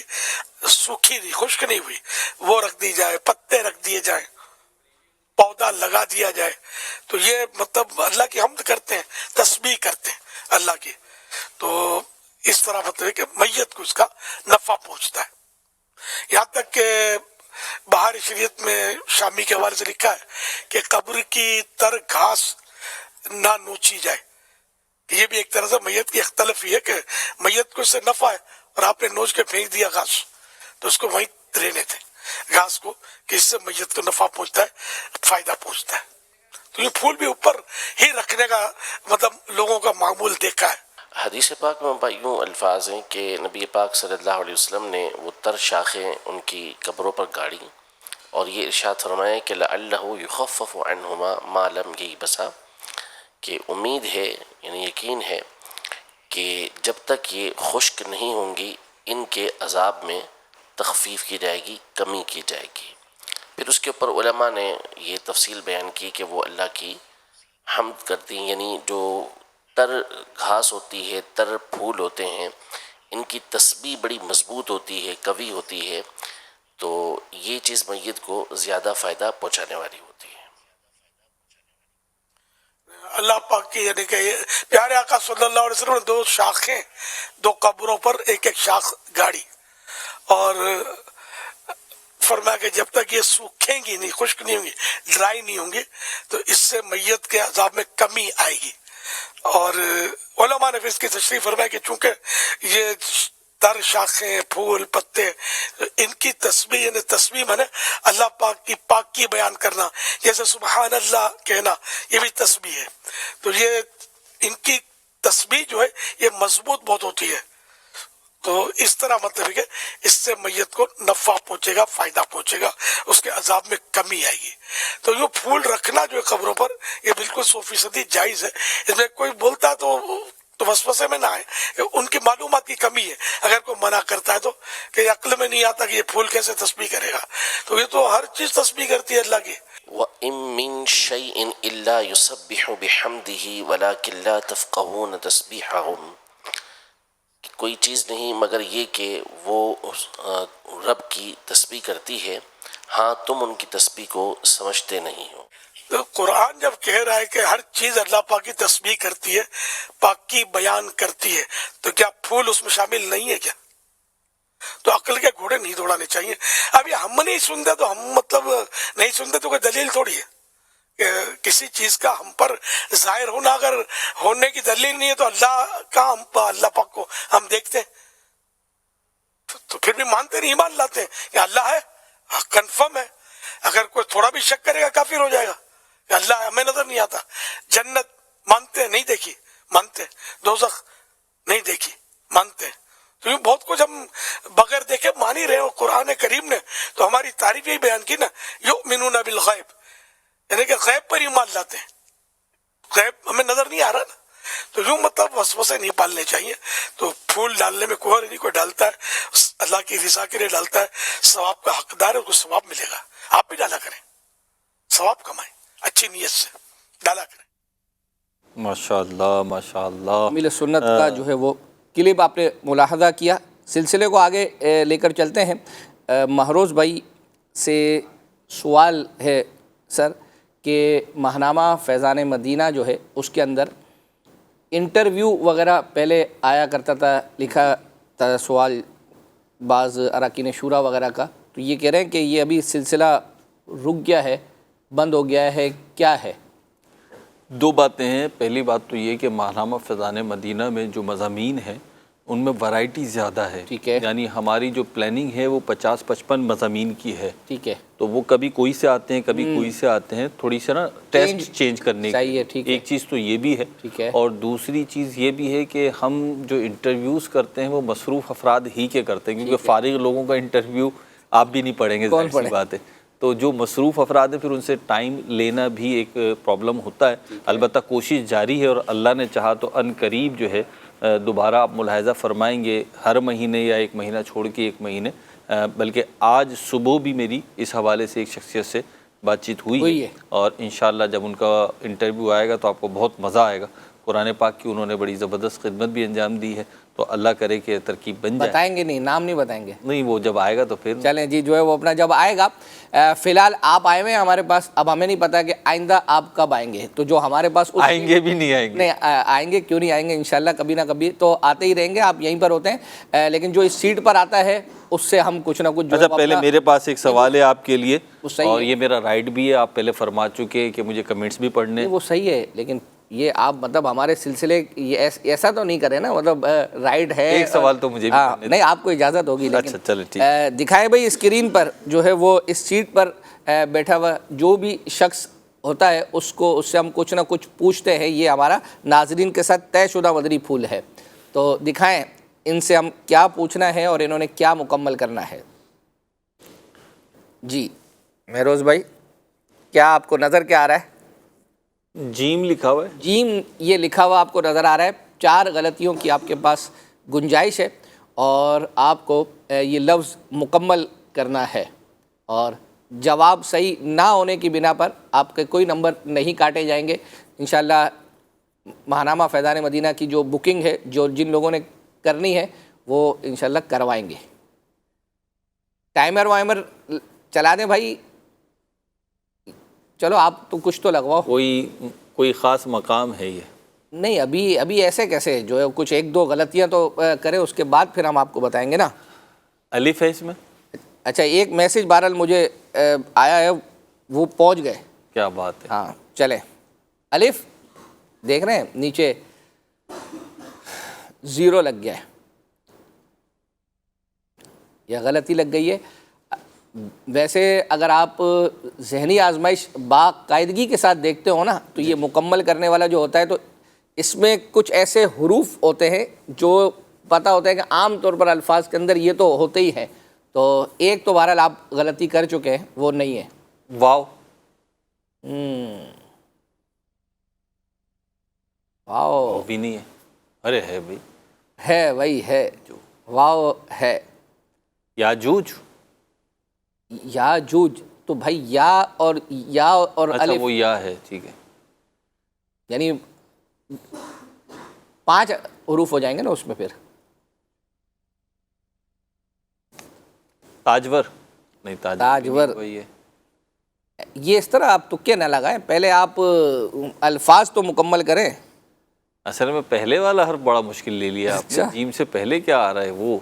سوکھی نہیں، خشک نہیں ہوئی، وہ رکھ دی جائے، پتے رکھ دیے جائیں، پودا لگا دیا جائے، تو یہ مطلب اللہ کی حمد کرتے ہیں، تسبیح کرتے ہیں اللہ کی۔ تو اس طرح مطلب ہے کہ میت کو اس کا نفع پہنچتا ہے۔ یہاں تک کہ بہار شریعت میں شامی کے حوالے سے لکھا ہے کہ قبر کی تر گھاس نہ نوچی جائے۔ یہ بھی ایک طرح سے میت کی اختلاف ہی ہے کہ میت کو اس سے نفع ہے اور آپ نے نوچ کے پھینک دیا گھاس، تو اس کو وہیں رہنے تھے گھاس کو، کہ اس سے میت کو نفع پہنچتا ہے، فائدہ پہنچتا ہے۔ تو یہ پھول بھی اوپر ہی رکھنے کا مطلب لوگوں کا معمول دیکھا ہے۔ حدیث پاک میں یوں الفاظ ہیں کہ نبی پاک صلی اللہ علیہ وسلم نے وہ تر شاخیں ان کی قبروں پر گاڑی، اور یہ ارشاد فرمایا کہ لعلہ یخفف عنہما ما لم ییبسا، کہ امید ہے یعنی یقین ہے کہ جب تک یہ خشک نہیں ہوں گی ان کے عذاب میں تخفیف کی جائے گی، کمی کی جائے گی۔ پھر اس کے اوپر علماء نے یہ تفصیل بیان کی کہ وہ اللہ کی حمد کرتی ہیں، یعنی جو تر گھاس ہوتی ہے، تر پھول ہوتے ہیں، ان کی تسبیح بڑی مضبوط ہوتی ہے، قوی ہوتی ہے، تو یہ چیز میت کو زیادہ فائدہ پہنچانے والی ہوتی ہے۔ اللہ پاک کی یعنی کہ پیارے آقا صلی اللہ علیہ وسلم نے 2 شاخیں 2 قبروں پر ایک ایک شاخ گاڑی، اور فرمایا کہ جب تک یہ سوکھیں گی نہیں، خشک نہیں ہوں گی، ڈرائی نہیں ہوں گی، تو اس سے میت کے عذاب میں کمی آئے گی۔ اور علماء نے پھر اس کی تشریح فرمایا کہ چونکہ یہ تر شاخیں، پھول، پتے، ان کی تسبیح یعنی تسبیح میں نے اللہ پاک کی پاکی بیان کرنا، جیسے سبحان اللہ کہنا، یہ بھی تسبیح ہے۔ تو یہ ان کی تسبیح جو ہے یہ مضبوط بہت ہوتی ہے، تو اس طرح مطلب ہے کہ اس سے میت کو نفع پہنچے گا، فائدہ پہنچے گا، اس کے عذاب میں کمی آئے گی۔ تو یہ پھول رکھنا جو ہے قبروں پر یہ بالکل 100% جائز ہے۔ اس میں کوئی بولتا ہے تو وسوسے میں نہ آئے کہ ان کی معلومات کی کمی ہے، اگر کوئی منع کرتا ہے تو کہ عقل میں نہیں آتا کہ یہ پھول کیسے تسبیح کرے گا، تو یہ تو ہر چیز تسبیح کرتی ہے اللہ کی۔ وَإِن مِّن شَيْءٍ إِلَّا يُسَبِّحُ بِحَمْدِهِ وَلَكِن لَّا تَفْقَهُونَ تَسْبِيحَهُمْ، کوئی چیز نہیں مگر یہ کہ وہ رب کی تسبیح کرتی ہے، ہاں تم ان کی تسبیح کو سمجھتے نہیں ہو۔ تو قرآن جب کہہ رہا ہے کہ ہر چیز اللہ پاک کی تسبیح کرتی ہے، پاک کی بیان کرتی ہے، تو کیا پھول اس میں شامل نہیں ہے کیا؟ تو عقل کے گھوڑے نہیں دوڑانے چاہیے. ابھی ہم نہیں سنتے تو ہم مطلب نہیں سنتے تو کوئی دلیل تھوڑی ہے کہ کسی چیز کا ہم پر ظاہر ہونا اگر ہونے کی دلیل نہیں ہے تو اللہ کا اللہ پاک کو ہم دیکھتے ہیں تو پھر بھی مانتے نہیں، ایمان لاتے ہیں کہ اللہ ہے، کنفرم ہے. اگر کوئی تھوڑا بھی شک کرے گا کافر ہو جائے گا کہ اللہ ہمیں نظر نہیں آتا. جنت مانتے ہیں، نہیں دیکھی، مانتے ہیں. دوزخ نہیں دیکھی، مانتے ہیں. تو یہ بہت کچھ ہم بغیر دیکھے مان ہی رہے ہو. قرآن کریم نے تو ہماری تعریف یہی بیان کی نا، یؤمنون بالغیب، یعنی کہ غیب پر ایمان لاتے ہیں. غیب ہمیں نظر نہیں آ رہا نا، تو یوں مطلب وسوسے نہیں پالنے چاہیے. تو پھول ڈالنے میں کوئی نہیں، کوئی ڈالتا ہے اللہ کی رضا کے لیے ڈالتا ہے، ثواب کا حقدار ہے، اس کو ثواب ملے گا. آپ بھی ڈالا کریں، ثواب کمائیں اچھی نیت سے ڈالا کریں. ماشاء اللہ ماشاء اللہ. حامل سنت کا جو ہے وہ کلپ آپ نے ملاحظہ کیا. سلسلے کو آگے لے کر چلتے ہیں. مہروز بھائی سے سوال ہے سر کہ ماہنامہ فیضان مدینہ جو ہے اس کے اندر انٹرویو وغیرہ پہلے آیا کرتا تھا، لکھا تھا سوال بعض اراکین شورا وغیرہ کا، تو یہ کہہ رہے ہیں کہ یہ ابھی سلسلہ رک گیا ہے، بند ہو گیا ہے، کیا ہے؟ دو باتیں ہیں. پہلی بات تو یہ کہ ماہنامہ فیضان مدینہ میں جو مضامین ہیں ان میں ورائٹی زیادہ ہے. ٹھیک ہے. یعنی ہماری جو پلاننگ ہے وہ 50-55 مضامین کی ہے. ٹھیک ہے. تو وہ کبھی کوئی سے آتے ہیں، کبھی کوئی سے آتے ہیں، تھوڑی سی نا ٹیسٹ چینج کرنے کی. ٹھیک ہے. ایک چیز تو یہ بھی ہے. ٹھیک ہے. اور دوسری چیز یہ بھی ہے کہ ہم جو انٹرویوز کرتے ہیں وہ مصروف افراد ہی کے کرتے ہیں، کیونکہ فارغ لوگوں کا انٹرویو آپ بھی نہیں پڑھیں گے، ظاہر سی بات ہے. تو جو مصروف افراد ہیں پھر ان سے ٹائم لینا بھی ایک پرابلم ہوتا ہے. البتہ کوشش جاری ہے، اور اللہ نے چاہا تو ان قریب جو ہے دوبارہ آپ ملاحظہ فرمائیں گے ہر مہینے یا ایک مہینہ چھوڑ کے ایک مہینے، بلکہ آج صبح بھی میری اس حوالے سے ایک شخصیت سے بات چیت ہوئی ہے، اور انشاءاللہ جب ان کا انٹرویو آئے گا تو آپ کو بہت مزہ آئے گا. قرآن پاک کی انہوں نے بڑی زبردست خدمت بھی انجام دی ہے، تو اللہ کرے کہ ترکیب بن جائے. بتائیں گے نہیں، نام نہیں بتائیں گے. نہیں، وہ جب آئے گا تو پھر چلیں جی، جو ہے وہ اپنا جب آئے گا. فی الحال آپ آئے ہوئے ہیں ہمارے پاس، اب ہمیں نہیں پتا کہ آئندہ آپ کب آئیں گے. تو جو ہمارے پاس آئیں گے بھی نہیں آئیں گے، نہیں آئیں گے، کیوں نہیں آئیں گے، انشاءاللہ کبھی نہ کبھی تو آتے ہی رہیں گے. آپ یہیں پر ہوتے ہیں، لیکن جو اس سیٹ پر آتا ہے اس سے ہم کچھ نہ کچھ. اچھا، پہلے میرے پاس ایک سوال ہے آپ کے لیے، اور یہ میرا رائٹ بھی ہے، آپ پہلے فرما چکے کہ مجھے کمنٹس بھی پڑھنے. وہ صحیح ہے، لیکن یہ آپ مطلب ہمارے سلسلے ایسا تو نہیں کریں نا، مطلب رائٹ ہے. ایک سوال تو مجھے بھی نہیں، آپ کو اجازت ہوگی. اچھا چلے ٹھیک. دکھائیں بھائی اسکرین پر جو ہے وہ اس سیٹ پر بیٹھا ہوا جو بھی شخص ہوتا ہے اس سے ہم کچھ نہ کچھ پوچھتے ہیں. یہ ہمارا ناظرین کے ساتھ طے شدہ مدری پھول ہے. تو دکھائیں ان سے ہم کیا پوچھنا ہے اور انہوں نے کیا مکمل کرنا ہے. جی مہروز بھائی، کیا آپ کو نظر کیا آ رہا ہے؟ جیم لکھا ہوا ہے. جیم یہ لکھا ہوا آپ کو نظر آ رہا ہے. 4 غلطیوں کی آپ کے پاس گنجائش ہے، اور آپ کو یہ لفظ مکمل کرنا ہے، اور جواب صحیح نہ ہونے کی بنا پر آپ کے کوئی نمبر نہیں کاٹے جائیں گے. انشاءاللہ ماہنامہ فیضان مدینہ کی جو بکنگ ہے، جو جن لوگوں نے کرنی ہے وہ انشاءاللہ کروائیں گے. ٹائمر وائمر چلا دیں بھائی. چلو آپ تو کچھ تو لگواؤ. کوئی خاص مقام ہے یہ؟ نہیں، ابھی ایسے کیسے، جو ہے کچھ 1-2 غلطیاں تو کریں، اس کے بعد پھر ہم آپ کو بتائیں گے نا. الف ہے اس میں؟ اچھا، ایک میسج بہرحال مجھے آیا ہے، وہ پہنچ گئے. کیا بات ہے. ہاں چلیں. الف دیکھ رہے ہیں نیچے 0 لگ گیا ہے، یہ غلطی لگ گئی ہے. ویسے اگر آپ ذہنی آزمائش باقاعدگی کے ساتھ دیکھتے ہو نا، تو یہ مکمل کرنے والا جو ہوتا ہے تو اس میں کچھ ایسے حروف ہوتے ہیں جو پتہ ہوتا ہے کہ عام طور پر الفاظ کے اندر یہ تو ہوتے ہی ہیں. تو ایک تو بہرحال آپ غلطی کر چکے ہیں، وہ نہیں ہے. واو. واو بھی نہیں ہے. ارے ہے بھائی، ہے بھائی، ہے. واو ہے. یاجوج. یاجوج تو بھائی یا اور اچھا وہ یا ہے، ٹھیک ہے. یعنی 5 حروف ہو جائیں گے نا اس میں. پھر تاجور. نہیں، تاجور وہی ہے. یہ اس طرح آپ تکے نہ لگائیں، پہلے آپ الفاظ تو مکمل کریں. اصل میں پہلے والا حرف بڑا مشکل لے لیا آپ نے. جیم سے پہلے کیا آ رہا ہے وہ؟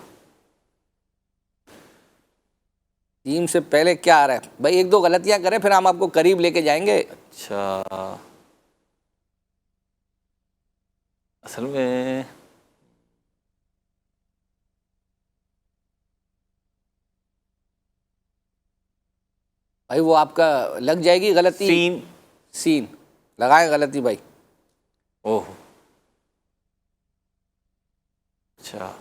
جیم سے پہلے کیا آ رہا ہے بھائی؟ ایک دو غلطیاں کریں پھر ہم آپ کو قریب لے کے جائیں گے. اچھا اصل میں بھائی وہ آپ کا لگ جائے گی غلطی. سین لگائیں غلطی بھائی. اوہ اچھا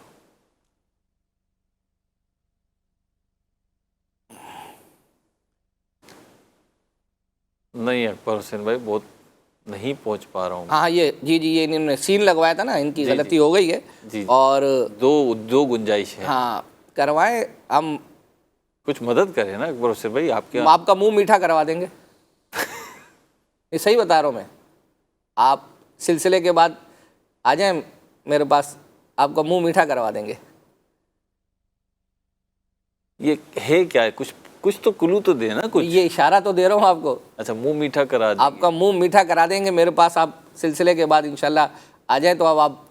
نہیں اکبر حسین بھائی بہت نہیں پہنچ پا رہا ہوں. ہاں یہ جی یہ انہوں نے سین لگوایا تھا نا، ان کی غلطی ہو گئی ہے. اور دو گنجائش ہے. ہاں کروائیں، ہم کچھ مدد کریں نا اکبر حسین بھائی. آپ کا منہ میٹھا کروا دیں گے. یہ صحیح بتا رہا ہوں میں. آپ سلسلے کے بعد آ جائیں میرے پاس، آپ کا منہ میٹھا کروا دیں گے. یہ ہے کیا ہے؟ کچھ تو کلو تو دے نا. کچھ یہ اشارہ تو دے رہا ہوں آپ کو. اچھا منہ میٹھا کرا دیں. آپ کا منہ میٹھا کرا دیں گے میرے پاس. آپ سلسلے کے بعد انشاءاللہ آ جائیں. تو اب آپ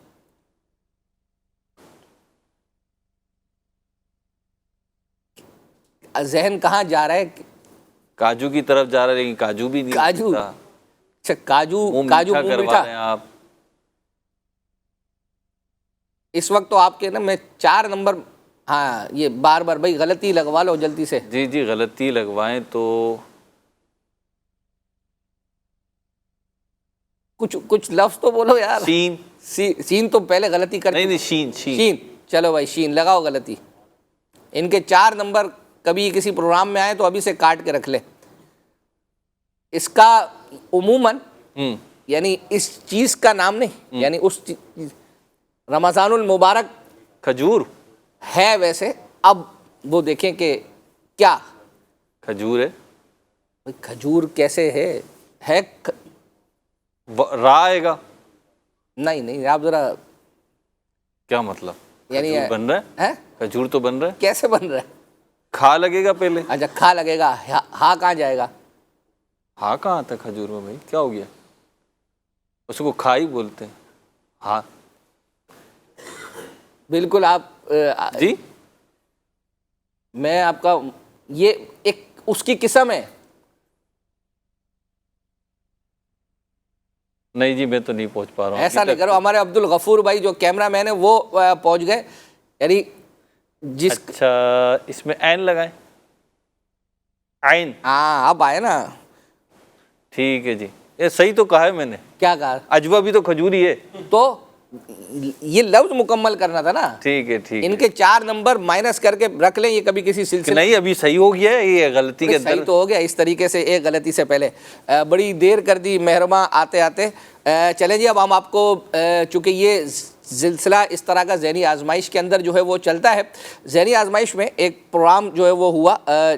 ذہن کہاں جا رہا ہے؟ کاجو کی طرف جا رہا ہے، لیکن کاجو بھی نہیں. کاجو اچھا کاجو کروا میٹھا. رہے ہیں آپ. اس وقت تو آپ کے نا میں 4 نمبر. ہاں یہ بار بھائی غلطی لگوا لو جلدی سے. جی غلطی لگوائیں تو کچھ لفظ تو بولو یار. سین تو پہلے غلطی کر. نہیں شین. چلو بھائی شین لگاؤ غلطی. ان کے 4 نمبر کبھی کسی پروگرام میں آئے تو ابھی سے کاٹ کے رکھ لیں. اس کا عموماً یعنی اس چیز کا نام نہیں، یعنی اس رمضان المبارک کھجور ہے ویسے. اب وہ دیکھیں کہ کیا کھجور ہے. کھجور کیسے ہے را آئے گا. نہیں آپ ذرا کیا مطلب یعنی بن رہا ہے؟ کھجور تو بن رہا ہے. کیسے بن رہا ہے؟ کھا لگے گا پہلے. اچھا کھا لگے گا. ہاں کہاں جائے گا؟ ہاں کہاں آتا ہے کھجور میں بھائی؟ کیا ہو گیا؟ اس کو کھا ہی بولتے ہیں. ہاں بالکل. آپ جی میں آپ کا یہ ایک اس کی قسم ہے. نہیں جی میں تو نہیں پہنچ پا رہا ہوں. ایسا نہیں کرو. ہمارے عبد الغفور بھائی جو کیمرہ مین ہے وہ پہنچ گئے. یعنی جس اچھا اس میں عین لگائیں. عین ہاں اب آئے نا. ٹھیک ہے جی. یہ صحیح تو کہا ہے میں نے. کیا کہا؟ اجوا بھی تو کھجور ہی ہے. تو یہ لفظ مکمل کرنا تھا نا. ٹھیک ہے ان کے 4 نمبر مائنس کر کے رکھ لیں. یہ کبھی کسی سلسلے نہیں ابھی صحیح ہو گیا ہے. یہ غلطی کے صحیح تو ہو گیا. اس طریقے سے ایک غلطی سے پہلے بڑی دیر کر دی مہرباں آتے آتے. چلیں جی اب ہم آپ کو چونکہ یہ سلسلہ اس طرح کا ذہنی آزمائش کے اندر جو ہے وہ چلتا ہے. ذہنی آزمائش میں ایک پروگرام جو ہے وہ ہوا.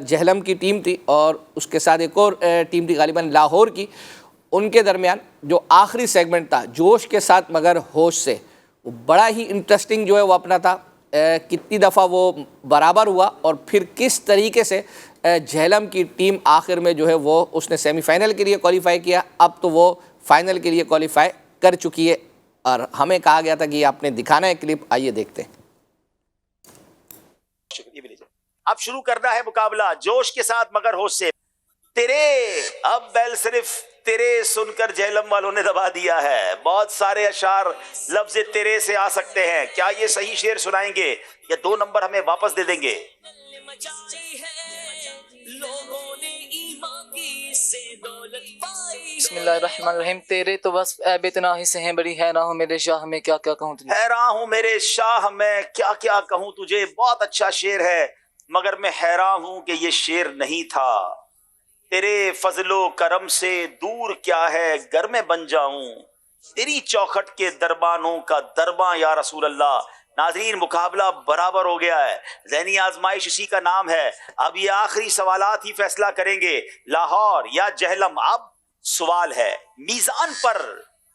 جہلم کی ٹیم تھی اور اس کے ساتھ ایک اور ٹیم تھی غالباً لاہور کی. ان کے درمیان جو آخری سیگمنٹ تھا جوش کے ساتھ مگر ہوش سے، وہ بڑا ہی انٹرسٹنگ جو ہے وہ اپنا تھا. کتنی دفعہ وہ برابر ہوا اور پھر کس طریقے سے جہلم کی ٹیم آخر میں جو ہے وہ اس نے سیمی فائنل کے لیے کوالیفائی کیا. اب تو وہ فائنل کے لیے کوالیفائی کر چکی ہے اور ہمیں کہا گیا تھا کہ یہ آپ نے دکھانا ہے کلپ. آئیے دیکھتے ہیں. اب شروع کرنا ہے مقابلہ جوش کے ساتھ مگر ہوش سے. تیرے اب بیل صرف تیرے سن کر جہلم والوں نے دبا دیا ہے. بہت سارے اشعار لفظ تیرے سے آ سکتے ہیں. کیا یہ صحیح شعر سنائیں گے یا 2 نمبر ہمیں واپس دے دیں گے؟ بسم اللہ الرحمن الرحیم. تیرے تو بس بے تناہی سے ہیں بڑی حیران ہوں میرے شاہ میں کیا کیا کہوں تجھے. حیران ہوں میرے شاہ میں کیا کیا کہوں تجھے. بہت اچھا شعر ہے مگر میں حیران ہوں کہ یہ شعر نہیں تھا. تیرے فضل و کرم سے دور کیا ہے گر میں بن جاؤں. تیری چوکھٹ کے دربانوں کا درباں یا رسول اللہ. ناظرین مقابلہ برابر ہو گیا ہے. ذہنی آزمائش اسی کا نام ہے. اب یہ آخری سوالات ہی فیصلہ کریں گے لاہور یا جہلم. اب سوال ہے میزان پر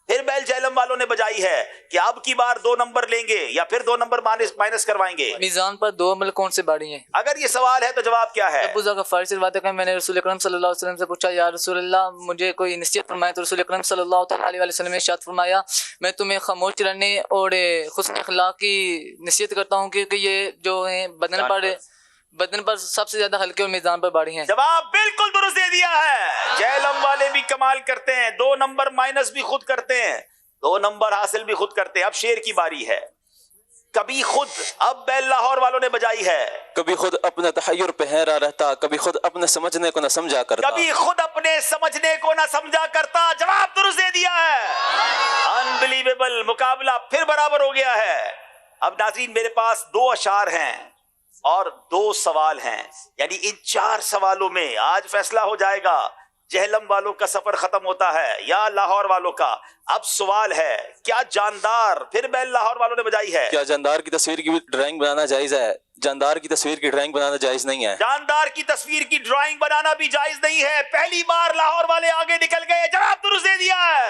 پھر بیل جہلم والوں نے بجائی ہے کہ اب کی بار 2 نمبر لیں گے یا پھر 2 نمبر مائنس کروائیں گے. میزان پر 2 عمل کون سے باری ہیں؟ اگر یہ سوال ہے تو جواب کیا ہے؟ ابو ذر غفاری سے روایت ہے کہ میں نے رسول اکرم صلی اللہ علیہ وسلم سے پوچھا یا رسول اللہ مجھے کوئی نصیحت فرمائے، تو رسول اکرم صلی اللہ تعالیٰ علیہ وسلم نے ارشاد فرمایا میں تمہیں خاموش رہنے اور حسن اخلاق کی نصیحت کرتا ہوں کیونکہ یہ جو ہیں بدن پر سب سے زیادہ ہلکے اور میزان پر باری ہیں. جواب بالکل درست دے دیا ہے. جہلم والے بھی کمال کرتے ہیں، 2 نمبر مائنس بھی خود کرتے ہیں، 2 نمبر حاصل بھی خود کرتے ہیں. اب شیر کی باری ہے. کبھی خود، اب بیل لاہور والوں نے بجائی ہے. کبھی خود اپنے تحیر پہ حیران رہتا، کبھی خود اپنے سمجھنے کو نہ سمجھا کرتا. کبھی خود اپنے سمجھنے کو نہ سمجھا کرتا. جواب درست دے دیا ہے. انبلیویبل. مقابلہ پھر برابر ہو گیا ہے. اب ناظرین میرے پاس 2 اشعار ہیں اور 2 سوال ہیں، یعنی ان 4 سوالوں میں آج فیصلہ ہو جائے گا جہلم والوں کا سفر ختم ہوتا ہے یا لاہور والوں کا. اب سوال ہے کیا جاندار، پھر بیل لاہور والوں نے بجائی ہے، کیا جاندار کی تصویر کی ڈرائنگ بنانا جائز ہے؟ جاندار کی تصویر کی ڈرائنگ بنانا جائز نہیں ہے. جاندار کی تصویر کی ڈرائنگ بنانا بھی جائز نہیں ہے. پہلی بار لاہور والے آگے نکل گئے. جواب درست دے دیا ہے.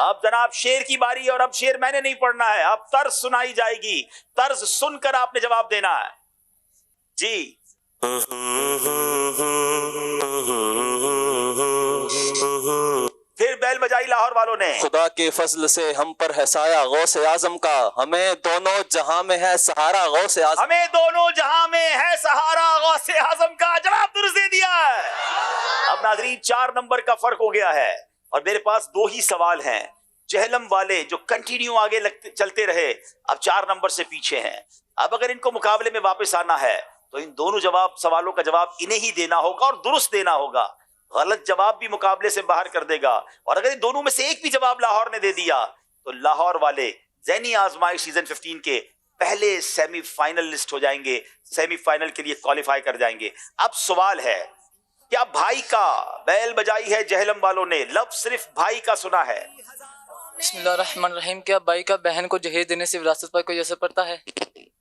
اب جناب شیر کی باری ہے اور اب شیر میں نے نہیں پڑھنا ہے، اب طرز سنائی جائے گی. طرز سن کر آپ نے جواب دینا ہے. جی پھر بیل بجائی لاہور والوں نے. خدا کے فضل سے ہم پر ہے سایہ غوث اعظم کا، ہمیں دونوں جہاں میں ہے سہارا غوث اعظم. ہمیں دونوں جہاں میں ہے سہارا غوث اعظم کا. جواب درست دے دیا ہے. اب ناظرین 4 نمبر کا فرق ہو گیا ہے اور میرے پاس 2 ہی سوال ہیں. جہلم والے جو کنٹینیو آگے چلتے رہے اب 4 نمبر سے پیچھے ہیں. اب اگر ان کو مقابلے میں واپس آنا ہے تو ان دونوں سوالوں کا جواب انہیں ہی دینا ہوگا اور درست دینا ہوگا. غلط جواب بھی مقابلے سے باہر کر دے گا. اور اگر ان دونوں میں سے ایک بھی جواب لاہور نے دے دیا تو لاہور والے ذہنی آزمائش سیزن 15 کے پہلے سیمی فائنل لسٹ ہو جائیں گے، سیمی فائنل کے لیے کوالیفائی کر جائیں گے. اب سوال ہے کیا بھائی کا بیل بجائی ہے جہلم والوں نے، لفظ صرف بھائی کا سنا ہے. بسم اللہ الرحمن الرحیم. کیا بھائی کا بہن کو جہیز دینے سے وراثت پر کوئی اثر پڑتا ہے؟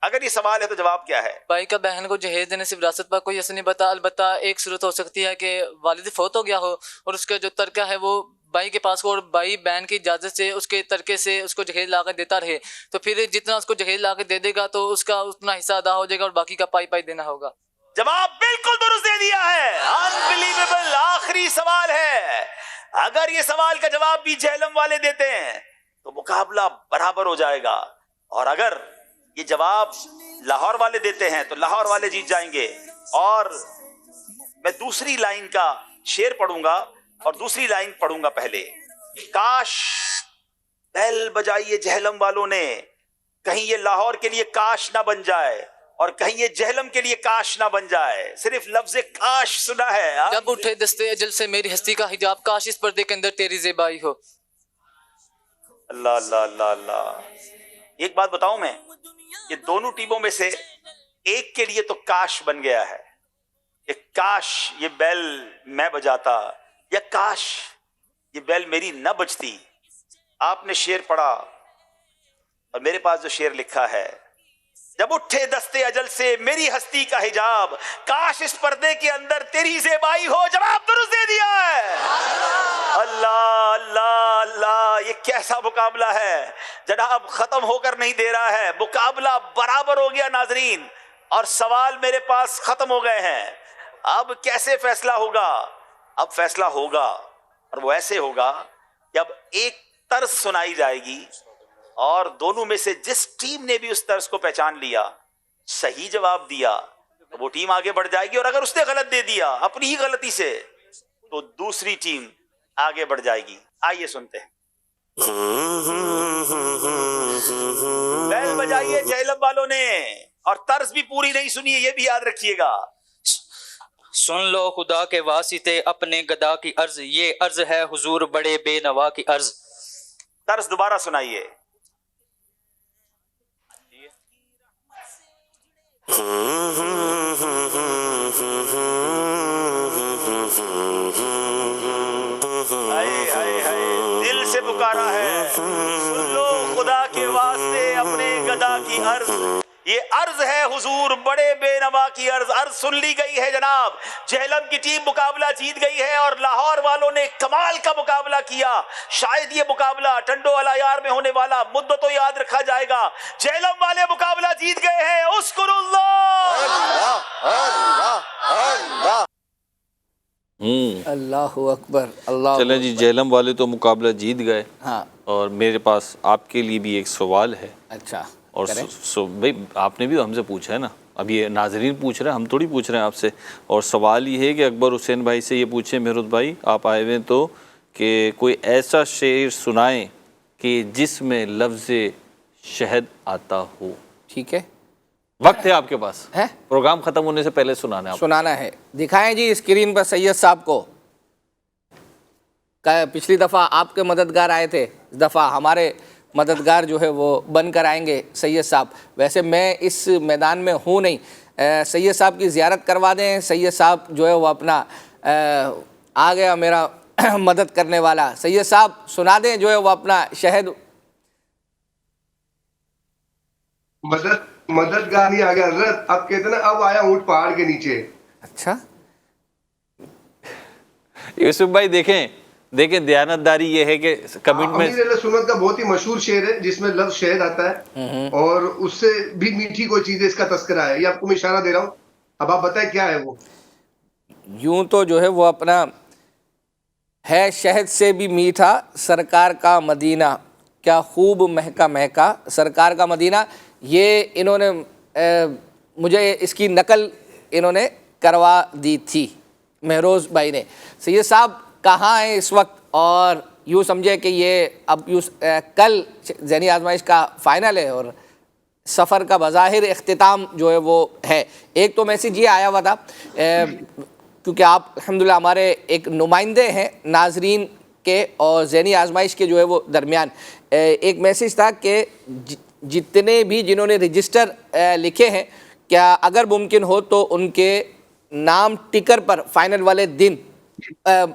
اگر یہ سوال ہے تو جواب کیا ہے؟ بھائی کا بہن کو جہیز دینے سے وراثت پر کوئی اثر نہیں پڑتا. البتہ ایک صورت ہو سکتی ہے کہ والد فوت ہو گیا ہو اور اس کا جو ترکہ ہے وہ بھائی کے پاس ہو اور بھائی بہن کی اجازت سے اس کے ترکے سے اس کو جہیز لا کر دیتا رہے، تو پھر جتنا اس کو جہیز لا کے دے دے گا تو اس کا اتنا حصہ ادا ہو جائے گا اور باقی کا پائی دینا ہوگا. جواب بالکل درست دے دیا ہے. انبلیویبل. آخری سوال ہے. اگر یہ سوال کا جواب بھی جہلم والے دیتے ہیں تو مقابلہ برابر ہو جائے گا، اور اگر یہ جواب لاہور والے دیتے ہیں تو لاہور والے جیت جائیں گے. اور میں دوسری لائن کا شعر پڑھوں گا اور دوسری لائن پڑھوں گا پہلے. کاش بیل بجائیے جہلم والوں نے، کہیں یہ لاہور کے لیے کاش نہ بن جائے اور کہیں یہ جہلم کے لیے کاش نہ بن جائے. صرف لفظ کاش سنا ہے. جب اٹھے دستے اجل سے میری ہستی کا حجاب، کاش اس پردے کے اندر تیری زیبائی ہو. اللہ اللہ اللہ اللہ. ایک بات بتاؤں میں، یہ دونوں ٹیموں میں سے ایک کے لیے تو کاش بن گیا ہے کہ کاش یہ بیل میں بجاتا یا کاش یہ بیل میری نہ بجتی. آپ نے شعر پڑھا اور میرے پاس جو شعر لکھا ہے، جب اٹھے دستے اجل سے میری ہستی کا حجاب، کاش اس پردے کے اندر تیری زیبائی ہو. جواب درست دے دیا ہے. اللہ اللہ اللہ. یہ کیسا مقابلہ ہے جناب، ختم ہو کر نہیں دے رہا ہے، مقابلہ برابر ہو گیا ناظرین اور سوال میرے پاس ختم ہو گئے ہیں. اب کیسے فیصلہ ہوگا؟ اب فیصلہ ہوگا اور وہ ایسے ہوگا کہ اب ایک طرز سنائی جائے گی اور دونوں میں سے جس ٹیم نے بھی اس طرز کو پہچان لیا، صحیح جواب دیا، تو وہ ٹیم آگے بڑھ جائے گی، اور اگر اس نے غلط دے دیا اپنی ہی غلطی سے تو دوسری ٹیم آگے بڑھ جائے گی. آئیے سنتے ہیں. بیل بجائیے جہلم والوں نے، اور طرز بھی پوری نہیں سنی ہے، یہ بھی یاد رکھیے گا. سن لو خدا کے واسطے اپنے گدا کی عرض، یہ عرض ہے حضور بڑے بے نوا کی عرض. طرز دوبارہ سنائیے. دل سے پکارا ہے، سن لو خدا کے واسطے اپنے گدا کی عرض، یہ عرض ہے حضور بڑے بے نوا کی عرض سن لی گئی ہے جناب. جہلم کی ٹیم مقابلہ جیت گئی ہے اور لاہور والوں نے کمال کا مقابلہ کیا. شاید یہ مقابلہ ٹنڈو العیار میں ہونے والا مدت تو یاد رکھا جائے گا. جہلم والے مقابلہ جیت گئے ہیں. اذکر اللہ اللہ اکبر اللہ. چلیں جی، جہلم والے تو مقابلہ جیت گئے. ہاں، اور میرے پاس آپ کے لیے بھی ایک سوال ہے. اچھا، اور بھائی آپ نے بھی ہم سے پوچھا ہے نا، اب یہ ناظرین پوچھ رہے ہیں، ہم تھوڑی پوچھ رہے ہیں آپ سے. اور سوال یہ ہے کہ اکبر حسین بھائی سے یہ پوچھیں، مہرود بھائی آپ آئے ہوئے تو، کہ کوئی ایسا شعر سنائیں کہ جس میں لفظ شہد آتا ہو. ٹھیک ہے، وقت ہے آپ کے پاس، ہے پروگرام ختم ہونے سے پہلے سنانا ہے. سنانا ہے. دکھائیں جی اسکرین پر سید صاحب کو. پچھلی دفعہ آپ کے مددگار آئے تھے، اس دفعہ ہمارے مددگار جو ہے وہ بن کر آئیں گے سید صاحب. ویسے میں اس میدان میں ہوں نہیں، سید صاحب کی زیارت کروا دیں. سید صاحب جو ہے وہ اپنا آ گیا میرا مدد کرنے والا. سید صاحب سنا دیں جو ہے وہ اپنا شہد. مددگار نہیں آ گیا حضرت، اب کہتے نا اب آیا اونٹ پہاڑ کے نیچے. اچھا یوسف بھائی دیکھیں دیانتداری یہ ہے کہ کمٹمنٹ. امیر اہل سنت کا بہت ہی مشہور شعر ہے جس میں لفظ شہد آتا ہے اور اس سے بھی میٹھی کوئی چیز ہے، اس کا تذکرہ ہے. یہ آپ کو میں اشارہ دے رہا ہوں، اب آپ بتائیں کیا ہے وہ. یوں تو جو ہے وہ اپنا ہے شہد سے بھی میٹھا سرکار کا مدینہ، کیا خوب مہکا مہکا سرکار کا مدینہ. یہ انہوں نے مجھے اس کی نقل انہوں نے کروا دی تھی مہروز بھائی نے. سید صاحب کہاں ہیں اس وقت؟ اور یوں سمجھے کہ یہ اب کل ذہنی آزمائش کا فائنل ہے اور سفر کا بظاہر اختتام جو ہے وہ ہے. ایک تو میسیج یہ آیا ہوا تھا کیونکہ آپ الحمدللہ ہمارے ایک نمائندے ہیں ناظرین کے اور ذہنی آزمائش کے جو ہے وہ درمیان. ایک میسیج تھا کہ جتنے بھی جنہوں نے رجسٹر لکھے ہیں، کیا اگر ممکن ہو تو ان کے نام ٹکر پر فائنل والے دن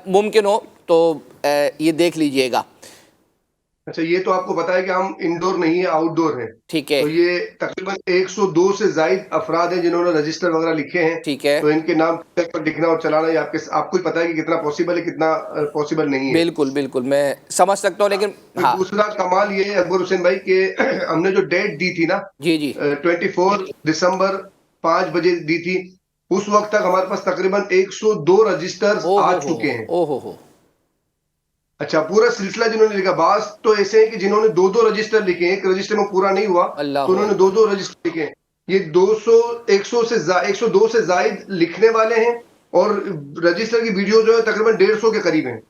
ممکن ہو تو یہ دیکھ لیجئے گا. اچھا، یہ تو آپ کو پتا ہے کہ ہم انڈور نہیں ہیں، آؤٹ ڈور ہیں. ٹھیک ہے، تو یہ تقریباً 102 سے زائد افراد ہیں جنہوں نے رجسٹر وغیرہ لکھے ہیں. ٹھیک ہے، تو ان کے نام پر لکھنا اور چلانا یہ آپ کو پتا ہے کہ کتنا پاسبل ہے کتنا پاسبل نہیں ہے. بالکل بالکل میں سمجھ سکتا ہوں. لیکن دوسرا کمال یہ ہے اکبر حسین بھائی کہ ہم نے جو ڈیٹ دی تھی نا، جی 24 دسمبر 5 بجے دی تھی، اس وقت تک ہمارے پاس تقریباً 102 رجسٹر آ چکے ہیں. اچھا، پورا سلسلہ جنہوں نے لکھا، بعض تو ایسے ہیں کہ جنہوں نے 2 رجسٹر لکھے ہیں، ایک رجسٹر میں پورا نہیں ہوا تو انہوں نے 2 رجسٹر لکھے ہیں. یہ 102 سے زائد لکھنے والے ہیں اور رجسٹر کی ویڈیو جو ہے تقریباً 150 کے قریب ہیں.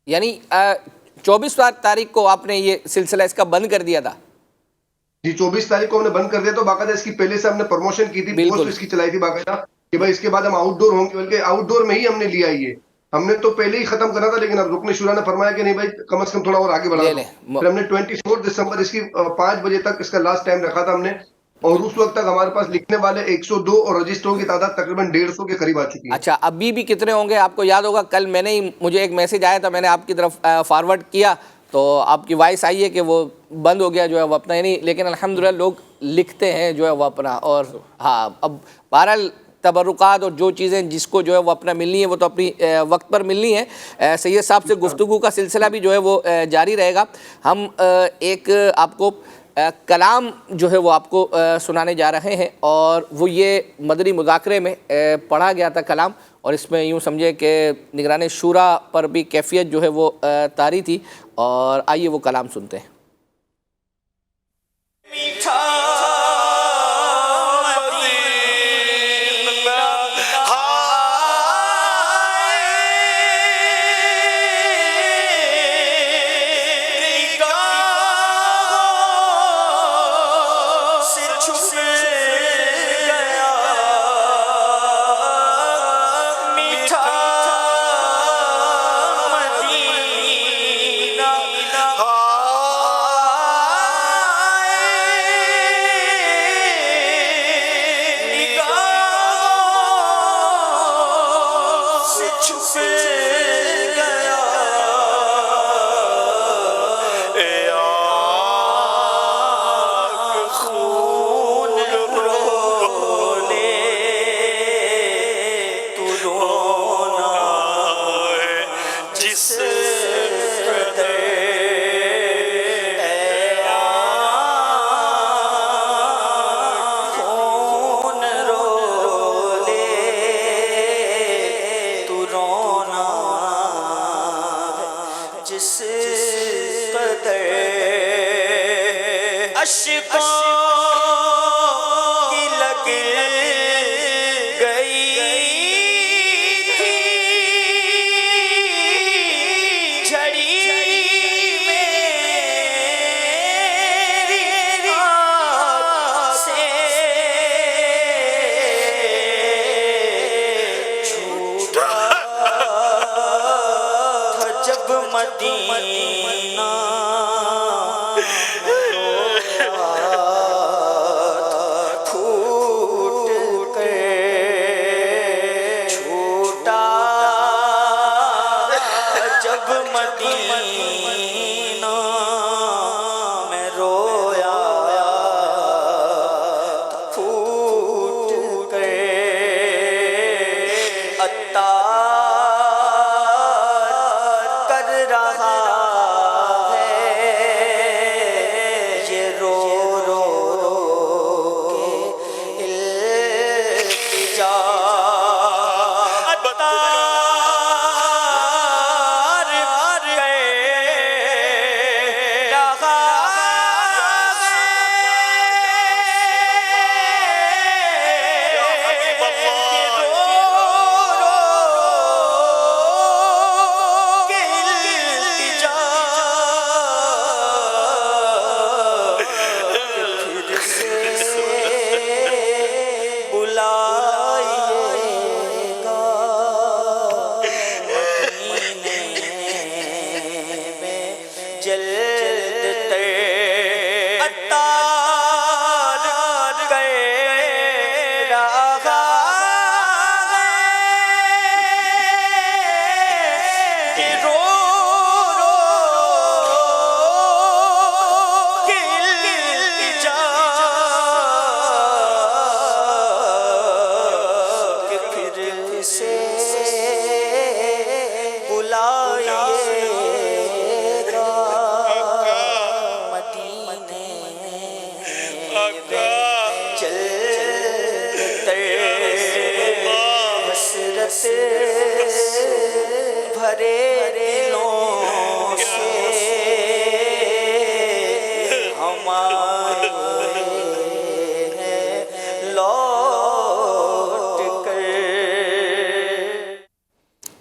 یعنی 24 تاریخ کو آپ نے یہ سلسلہ اس کا بند کر دیا تھا؟ جی 24 تاریخ کو ہم نے بند کر دیا. تو باقاعدہ اس کی پہلے سے ہم نے پروموشن کی تھی، پوسٹ اس کی چلائی تھی باقاعدہ کہ بھائی اس کے بعد ہم آؤٹ ڈور ہوں گے، بلکہ آؤٹ ڈور میں ہی ہم نے لیا. یہ ہم نے تو پہلے ہی ختم کرنا تھا، لیکن اب رکن شورا نے فرمایا کہ نہیں بھائی کم از کم تھوڑا اور آگے بڑھا دو. پھر ہم نے 24 دسمبر اس کی 5 بجے تک اس کا لاسٹ ٹائم رکھا تھا ہم نے، اور اس وقت تک ہمارے پاس لکھنے والے 102 اور رجسٹروں کی تعداد تقریباً 150 کے قریب آ چکی ہے. اچھا، ابھی بھی کتنے ہوں گے آپ کو یاد ہوگا؟ کل میں نے مجھے ایک میسج آیا تھا، میں نے آپ کی طرف فارورڈ کیا تو آپ کی وائس آئی ہے کہ وہ بند ہو گیا جو ہے وہ اپنا، یعنی لیکن الحمدللہ لوگ لکھتے ہیں جو ہے وہ اپنا. اور ہاں، اب بہرحال تبرکات اور جو چیزیں جس کو جو ہے وہ اپنا ملنی ہے وہ تو اپنی وقت پر ملنی ہے. سید صاحب سے گفتگو کا سلسلہ بھی جو ہے وہ جاری رہے گا. ہم ایک آپ کو کلام جو ہے وہ آپ کو سنانے جا رہے ہیں اور وہ یہ مدنی مذاکرے میں پڑھا گیا تھا کلام، اور اس میں یوں سمجھے کہ نگران شورا پر بھی کیفیت جو ہے وہ طاری تھی. اور آئیے وہ کلام سنتے ہیں. مدینہ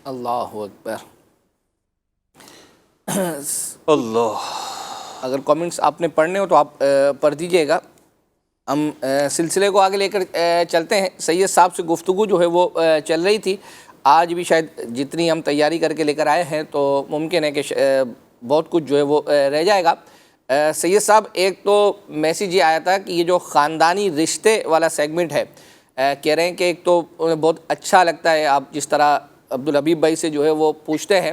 اللہ اکبر. اللہ. اگر کامنٹس آپ نے پڑھنے ہو تو آپ پڑھ دیجئے گا. ہم سلسلے کو آگے لے کر چلتے ہیں. سید صاحب سے گفتگو جو ہے وہ چل رہی تھی. آج بھی شاید جتنی ہم تیاری کر کے لے کر آئے ہیں تو ممکن ہے کہ بہت کچھ جو ہے وہ رہ جائے گا. سید صاحب ایک تو میسیج یہ آیا تھا کہ یہ جو خاندانی رشتے والا سیگمنٹ ہے کہہ رہے ہیں کہ ایک تو انہیں بہت اچھا لگتا ہے آپ جس طرح عبدالحبیب بھائی سے جو ہے وہ پوچھتے ہیں,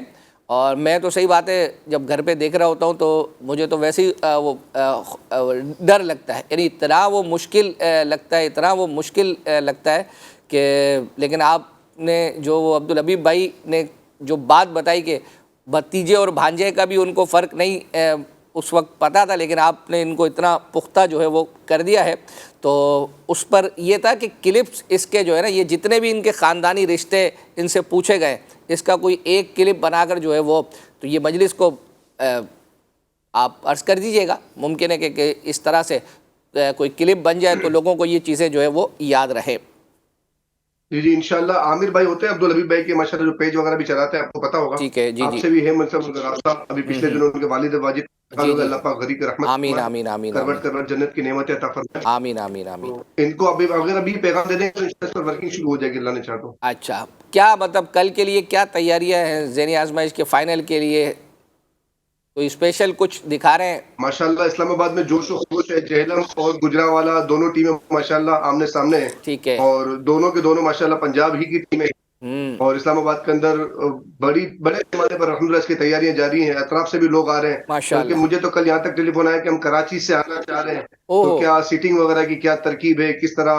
اور میں تو صحیح بات ہے جب گھر پہ دیکھ رہا ہوتا ہوں تو مجھے تو ویسے ہی وہ ڈر لگتا ہے, یعنی اتنا وہ مشکل لگتا ہے کہ لیکن آپ نے جو وہ عبدالحبیب بھائی نے جو بات بتائی کہ بھتیجے اور بھانجے کا بھی ان کو فرق نہیں اس وقت پتہ تھا, لیکن آپ نے ان کو اتنا پختہ جو ہے وہ کر دیا ہے. تو اس پر یہ تھا کہ کلپس اس کے جو ہے نا یہ جتنے بھی ان کے خاندانی رشتے ان سے پوچھے گئے اس کا کوئی ایک کلپ بنا کر جو ہے وہ تو یہ مجلس کو آپ عرض کر دیجئے گا. ممکن ہے کہ اس طرح سے کوئی کلپ بن جائے تو لوگوں کو یہ چیزیں جو ہے وہ یاد رہے. جی انشاءاللہ. عامر بھائی ہوتے ہیں عبدالحبیب بھائی کے ماشاءاللہ جو پیج وغیرہ بھی چلاتے ہیں, آپ کو پتا ہوگا. ٹھیک ہے جی. آپ سے بھی ہے منصب رابطہ. ابھی پچھلے دنوں ان کے والد واجد اللہ پاک غریب رحمت آمین آمین آمین کروٹ جنت کی نعمتیں عطا فرمائے. آمین آمین آمین. ان کو اگر ابھی پیغام دے دیں تو اس پر ورکنگ شروع ہو جائے گی اللہ نے چاہا تو. اچھا, کیا مطلب کل کے لیے کیا تیاریاں ہیں ذہنی آزمائش کے فائنل کے لیے؟ کوئی اسپیشل کچھ دکھا رہے ہیں؟ ماشاءاللہ اسلام آباد میں جوش و خروش ہے. جہلم اور گجرانوالا دونوں ٹیمیں ماشاءاللہ آمنے سامنے ہیں. ٹھیک ہے. اور دونوں کے دونوں ماشاءاللہ پنجاب ہی کی ٹیمیں, اور اسلام آباد کے اندر بڑے پیمانے پر الحمدللہ اس کی تیاریاں جاری ہیں. اطراف سے بھی لوگ آ رہے ہیں ماشاءاللہ. مجھے تو کل یہاں تک ٹیلی فون آیا کہ ہم کراچی سے آنا چاہ رہے ہیں, تو کیا سیٹنگ وغیرہ کی کیا ترکیب ہے, کس طرح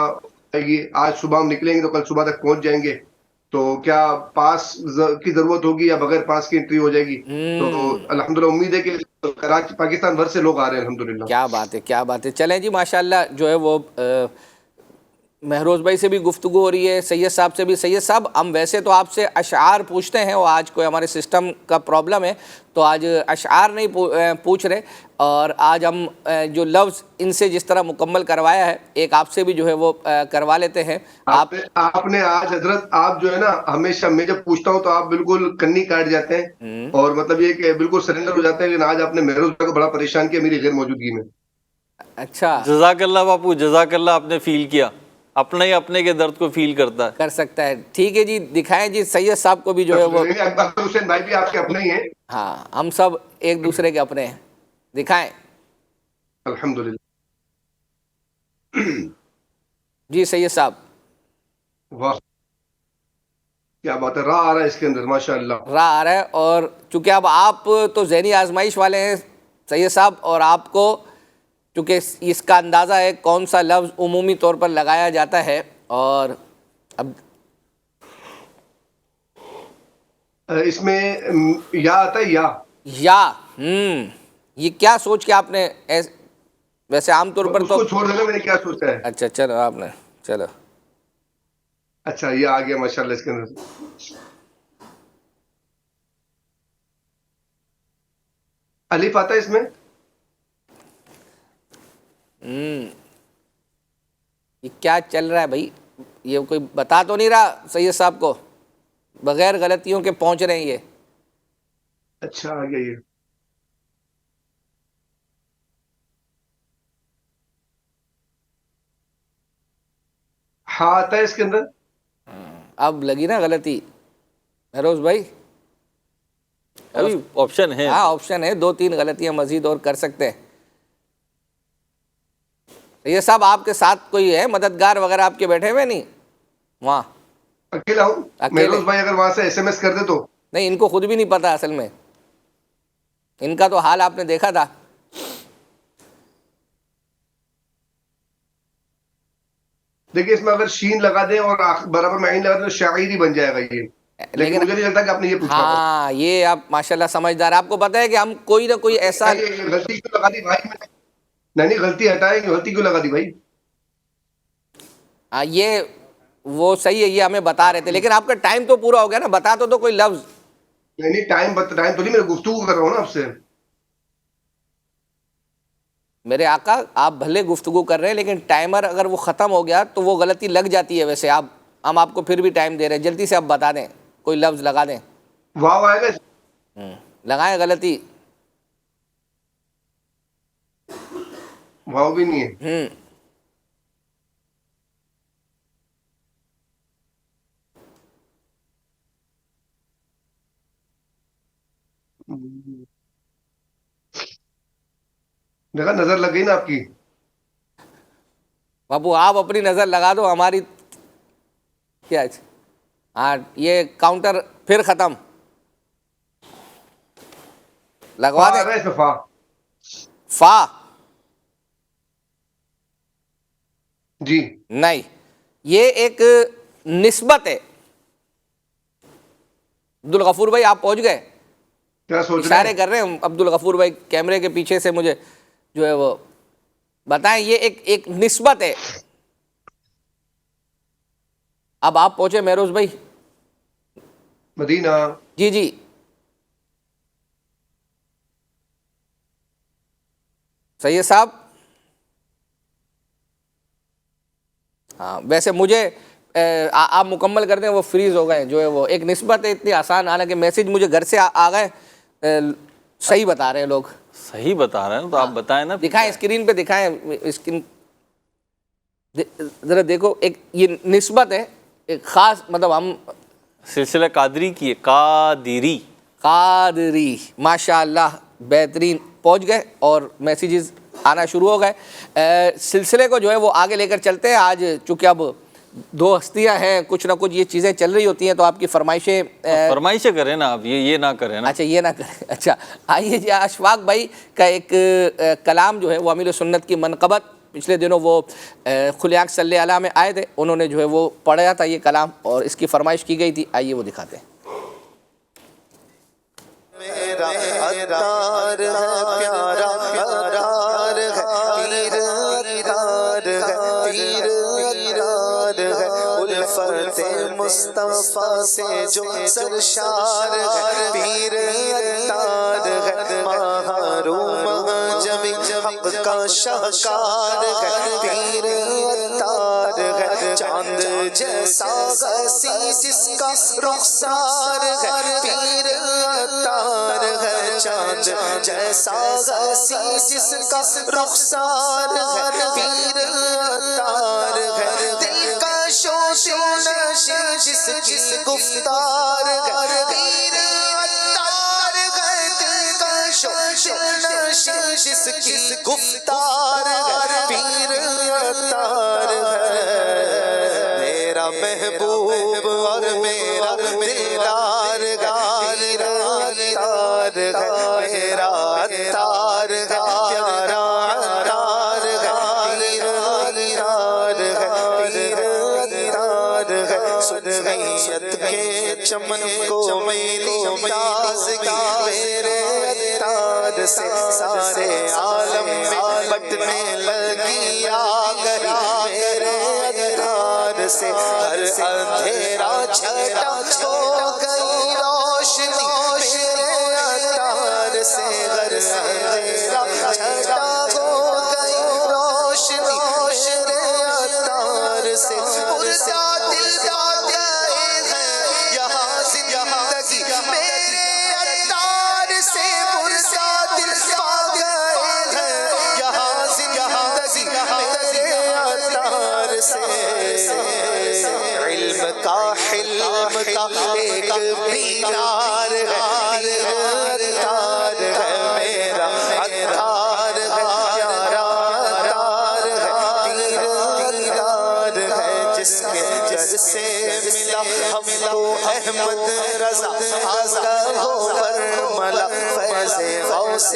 آئے گی؟ آج صبح ہم نکلیں گے تو کل صبح تک پہنچ جائیں گے. تو کیا پاس کی ضرورت ہوگی یا بغیر پاس کی انٹری ہو جائے گی؟ تو الحمدللہ امید ہے کہ کراچی پاکستان بھر سے لوگ آ رہے ہیں الحمدللہ. کیا بات ہے، کیا بات ہے. چلیں جی ماشاءاللہ جو ہے وہ مہروز بھائی سے بھی گفتگو ہو رہی ہے، سید صاحب سے بھی. سید صاحب ہم ویسے تو آپ سے اشعار پوچھتے ہیں، وہ آج کوئی ہمارے سسٹم کا پرابلم ہے تو آج اشعار نہیں پوچھ رہے، اور آج ہم جو لفظ ان سے جس طرح مکمل کروایا ہے ایک آپ سے بھی جو ہے وہ کروا لیتے ہیں. آپ نے آج حضرت، آپ جو ہے نا ہمیشہ میں جب پوچھتا ہوں تو آپ بالکل کنی کاٹ جاتے ہیں اور مطلب یہ کہ بالکل سرنڈر ہو جاتے ہیں، لیکن آج آپ نے مہروز بھائی کو بڑا پریشان کیا میری غیر موجودگی میں. اچھا، جزاک اللہ باپو، جزاک اللہ. آپ نے فیل کیا، اپنے ہی اپنے کے درد کو فیل کرتا ہے، کر سکتا ہے. ٹھیک ہے جی، دکھائیں جی سید صاحب کو بھی جو ہے وہ. اکبر حسین بھائی بھی آپ کے اپنے ہی ہیں. ہاں، ہم سب ایک دوسرے کے اپنے ہیں. دکھائیں. الحمدللہ. جی سید صاحب. واہ کیا بات ہے، راہ آ رہا ہے اس کے اندر ماشاءاللہ. راہ آ رہا ہے، اور چونکہ اب آپ تو ذہنی آزمائش والے ہیں سید صاحب، اور آپ کو چونکہ اس کا اندازہ ہے کون سا لفظ عمومی طور پر لگایا جاتا ہے، اور اب اس میں یا آتا ہے یا یہ کیا سوچ کے آپ نے ویسے عام طور پر تو چھوڑ دینا، میں نے کیا سوچا ہے. اچھا چلو آپ نے، چلو اچھا یہ آ گیا ماشاءاللہ اس کے اندر. الف آتا ہے اس میں. یہ کیا چل رہا ہے بھائی؟ یہ کوئی بتا تو نہیں رہا سید صاحب کو؟ بغیر غلطیوں کے پہنچ رہے ہیں یہ. اچھا آ گیا یہ. ہاں آتا ہے اس کے اندر. اب لگی نا غلطی مہروز بھائی؟ ابھی آپشن ہے. ہاں آپشن ہے، 2-3 غلطیاں مزید اور کر سکتے ہیں. یہ صاحب آپ کے ساتھ کوئی ہے مددگار وغیرہ آپ کے بیٹھے ہوئے؟ نہیں وہاں اکیلا ہوں. مہروز بھائی اگر وہاں سے ایس ایم ایس کر دے تو. نہیں، ان کو خود بھی نہیں پتا اصل میں، ان کا تو حال آپ نے دیکھا تھا. دیکھیں اس میں اگر شین لگا دیں اور برابر میں عین لگا دیں تو شاعری بن جائے گا یہ، لیکن مجھے نہیں لگتا کہ آپ نے یہ پوچھا. ہاں یہ آپ ماشاءاللہ سمجھدار. آپ کو پتا ہے کہ ہم کوئی نہ کوئی ایسا غلطی کیوں لگا دی بھائی؟ نہیں غلطی ہٹائیں گے، غلطی کیوں لگا دی بھائی؟ ہاں یہ وہ صحیح ہے، یہ ہمیں بتا رہے تھے، لیکن آپ کا ٹائم تو پورا ہو گیا نا. بتا تو کوئی لفظ. نہیں ٹائم تو نہیں، میں گفتگو کر رہا ہوں نا آپ سے. میرے آقا آپ بھلے گفتگو کر رہے ہیں، لیکن ٹائمر اگر وہ ختم ہو گیا تو وہ غلطی لگ جاتی ہے. ویسے ہم آپ کو پھر بھی ٹائم دے رہے ہیں، جلدی سے آپ بتا دیں، کوئی لفظ لگا دیں. واو آئے گا. لگائیں غلطی. واو بھی نہیں ہے. دیکھا نظر لگ گئی نا آپ کی. بابو آپ اپنی نظر لگا دو، ہماری کیا. ہاں یہ کاؤنٹر پھر ختم. لگوا دیں. فا جی نہیں، یہ ایک نسبت ہے. عبدالغفور بھائی آپ پہنچ گئے؟ اشارے کر رہے ہیں عبدالغفور بھائی کیمرے کے پیچھے سے، مجھے جو ہے وہ بتائیں. یہ ایک نسبت ہے. اب آپ پہنچے مہروز بھائی؟ مدینہ. جی جی سید صاحب. ہاں ویسے مجھے آپ مکمل کر دیں، وہ فریز ہو گئے. جو ہے وہ ایک نسبت ہے، اتنی آسان. حالانکہ میسج مجھے گھر سے آ گئے. صحیح بتا رہے ہیں لوگ. صحیح بتا رہے ہیں تو آپ بتائیں نا. دکھائیں اسکرین پہ، دکھائیں اسکرین ذرا دیکھو. ایک یہ نسبت ہے، ایک خاص، مطلب ہم سلسلہ قادری کی ہے. قادری ماشاءاللہ بہترین. پہنچ گئے اور میسیجز آنا شروع ہو گئے. سلسلے کو جو ہے وہ آگے لے کر چلتے ہیں. آج چونکہ اب 2 ہستیاں ہیں، کچھ نہ کچھ یہ چیزیں چل رہی ہوتی ہیں، تو آپ کی فرمائشیں کریں نا آپ، یہ نہ کریں نا. اچھا یہ نہ کریں. اچھا آئیے جی، اشفاق بھائی کا ایک کلام جو ہے وہ امیر سنت کی منقبت پچھلے دنوں وہ خلیاق صلی اللہ علیہ میں آئے تھے، انہوں نے جو ہے وہ پڑھا تھا یہ کلام اور اس کی فرمائش کی گئی تھی، آئیے وہ دکھاتے ہیں۔ میرا عطار ہے پیارا عطار ہے، پیر عطار ہے، پیر عطار ہے، الفت مصطفیٰ سے جو سرشار ہے، پیر عطار ہے، محروم جمی حق کا شاہکار ہے، پیر عطار ہے، چاند جیسا غسی جس کا رخسار ہے، پیر عطار ہے، چاند جیسا غسی جس کا رخسار ہے، پیر عطار ہے، دل کا شوش نشی جس کی گفتار ہے، پیر عطار ہے، دل کا شوش نشی جس کی گفتار ہے، پیر عطار ہے، میرا محبوب اور میرا دلدار پیر عطار ہے، میرا عطار ہے، پیارا عطار ہے، پیر عطار ہے، پیر عطار ہے، سنیت کے چمن کو میری تازگی میرے عطار سے سارے عالم میں بٹنے لگی آ گئی، میرے عطار سے ہر اندھیرا چھٹا ہو گئی روشنی، میرے عطار سے ہر اندھیرا چھٹا ہو گئی روشنی، میرے عطار سے پرسا دل گئے ہیں یہاں زندگی، میرے عطار سے پرسا دل گئے ہیں یہاں زندگی، میرے عطار سے علم کا حلم کا ایک بیدار ہے، پیر عطار ہے، میرا عطار ہے، پیارا عطار ہے، پیر عطار ہے، جس کے جد سے ملا ہم کو احمد رضا، آقا ہو پر ملا فیض غوث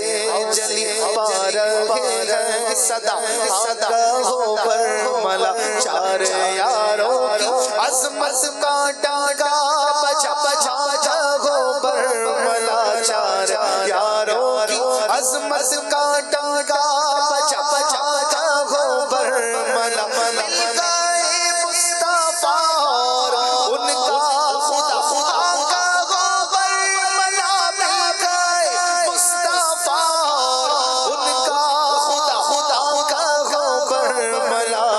جلی پا رہے ہیں صدا، آقا ہو پر ملا چار یاروں کی عظمت کا ڈاگا بجا بجا ہو پر ملا، چار یاروں کی عظمت کا ڈاگا بجا بجا ہو پر ملا، مل گئے مصطفیٰ اور ان کا خدا، خدا کا ہو پر ملا، مل گئے مصطفیٰ اور ان کا خدا، خدا کا ہو پر ملا،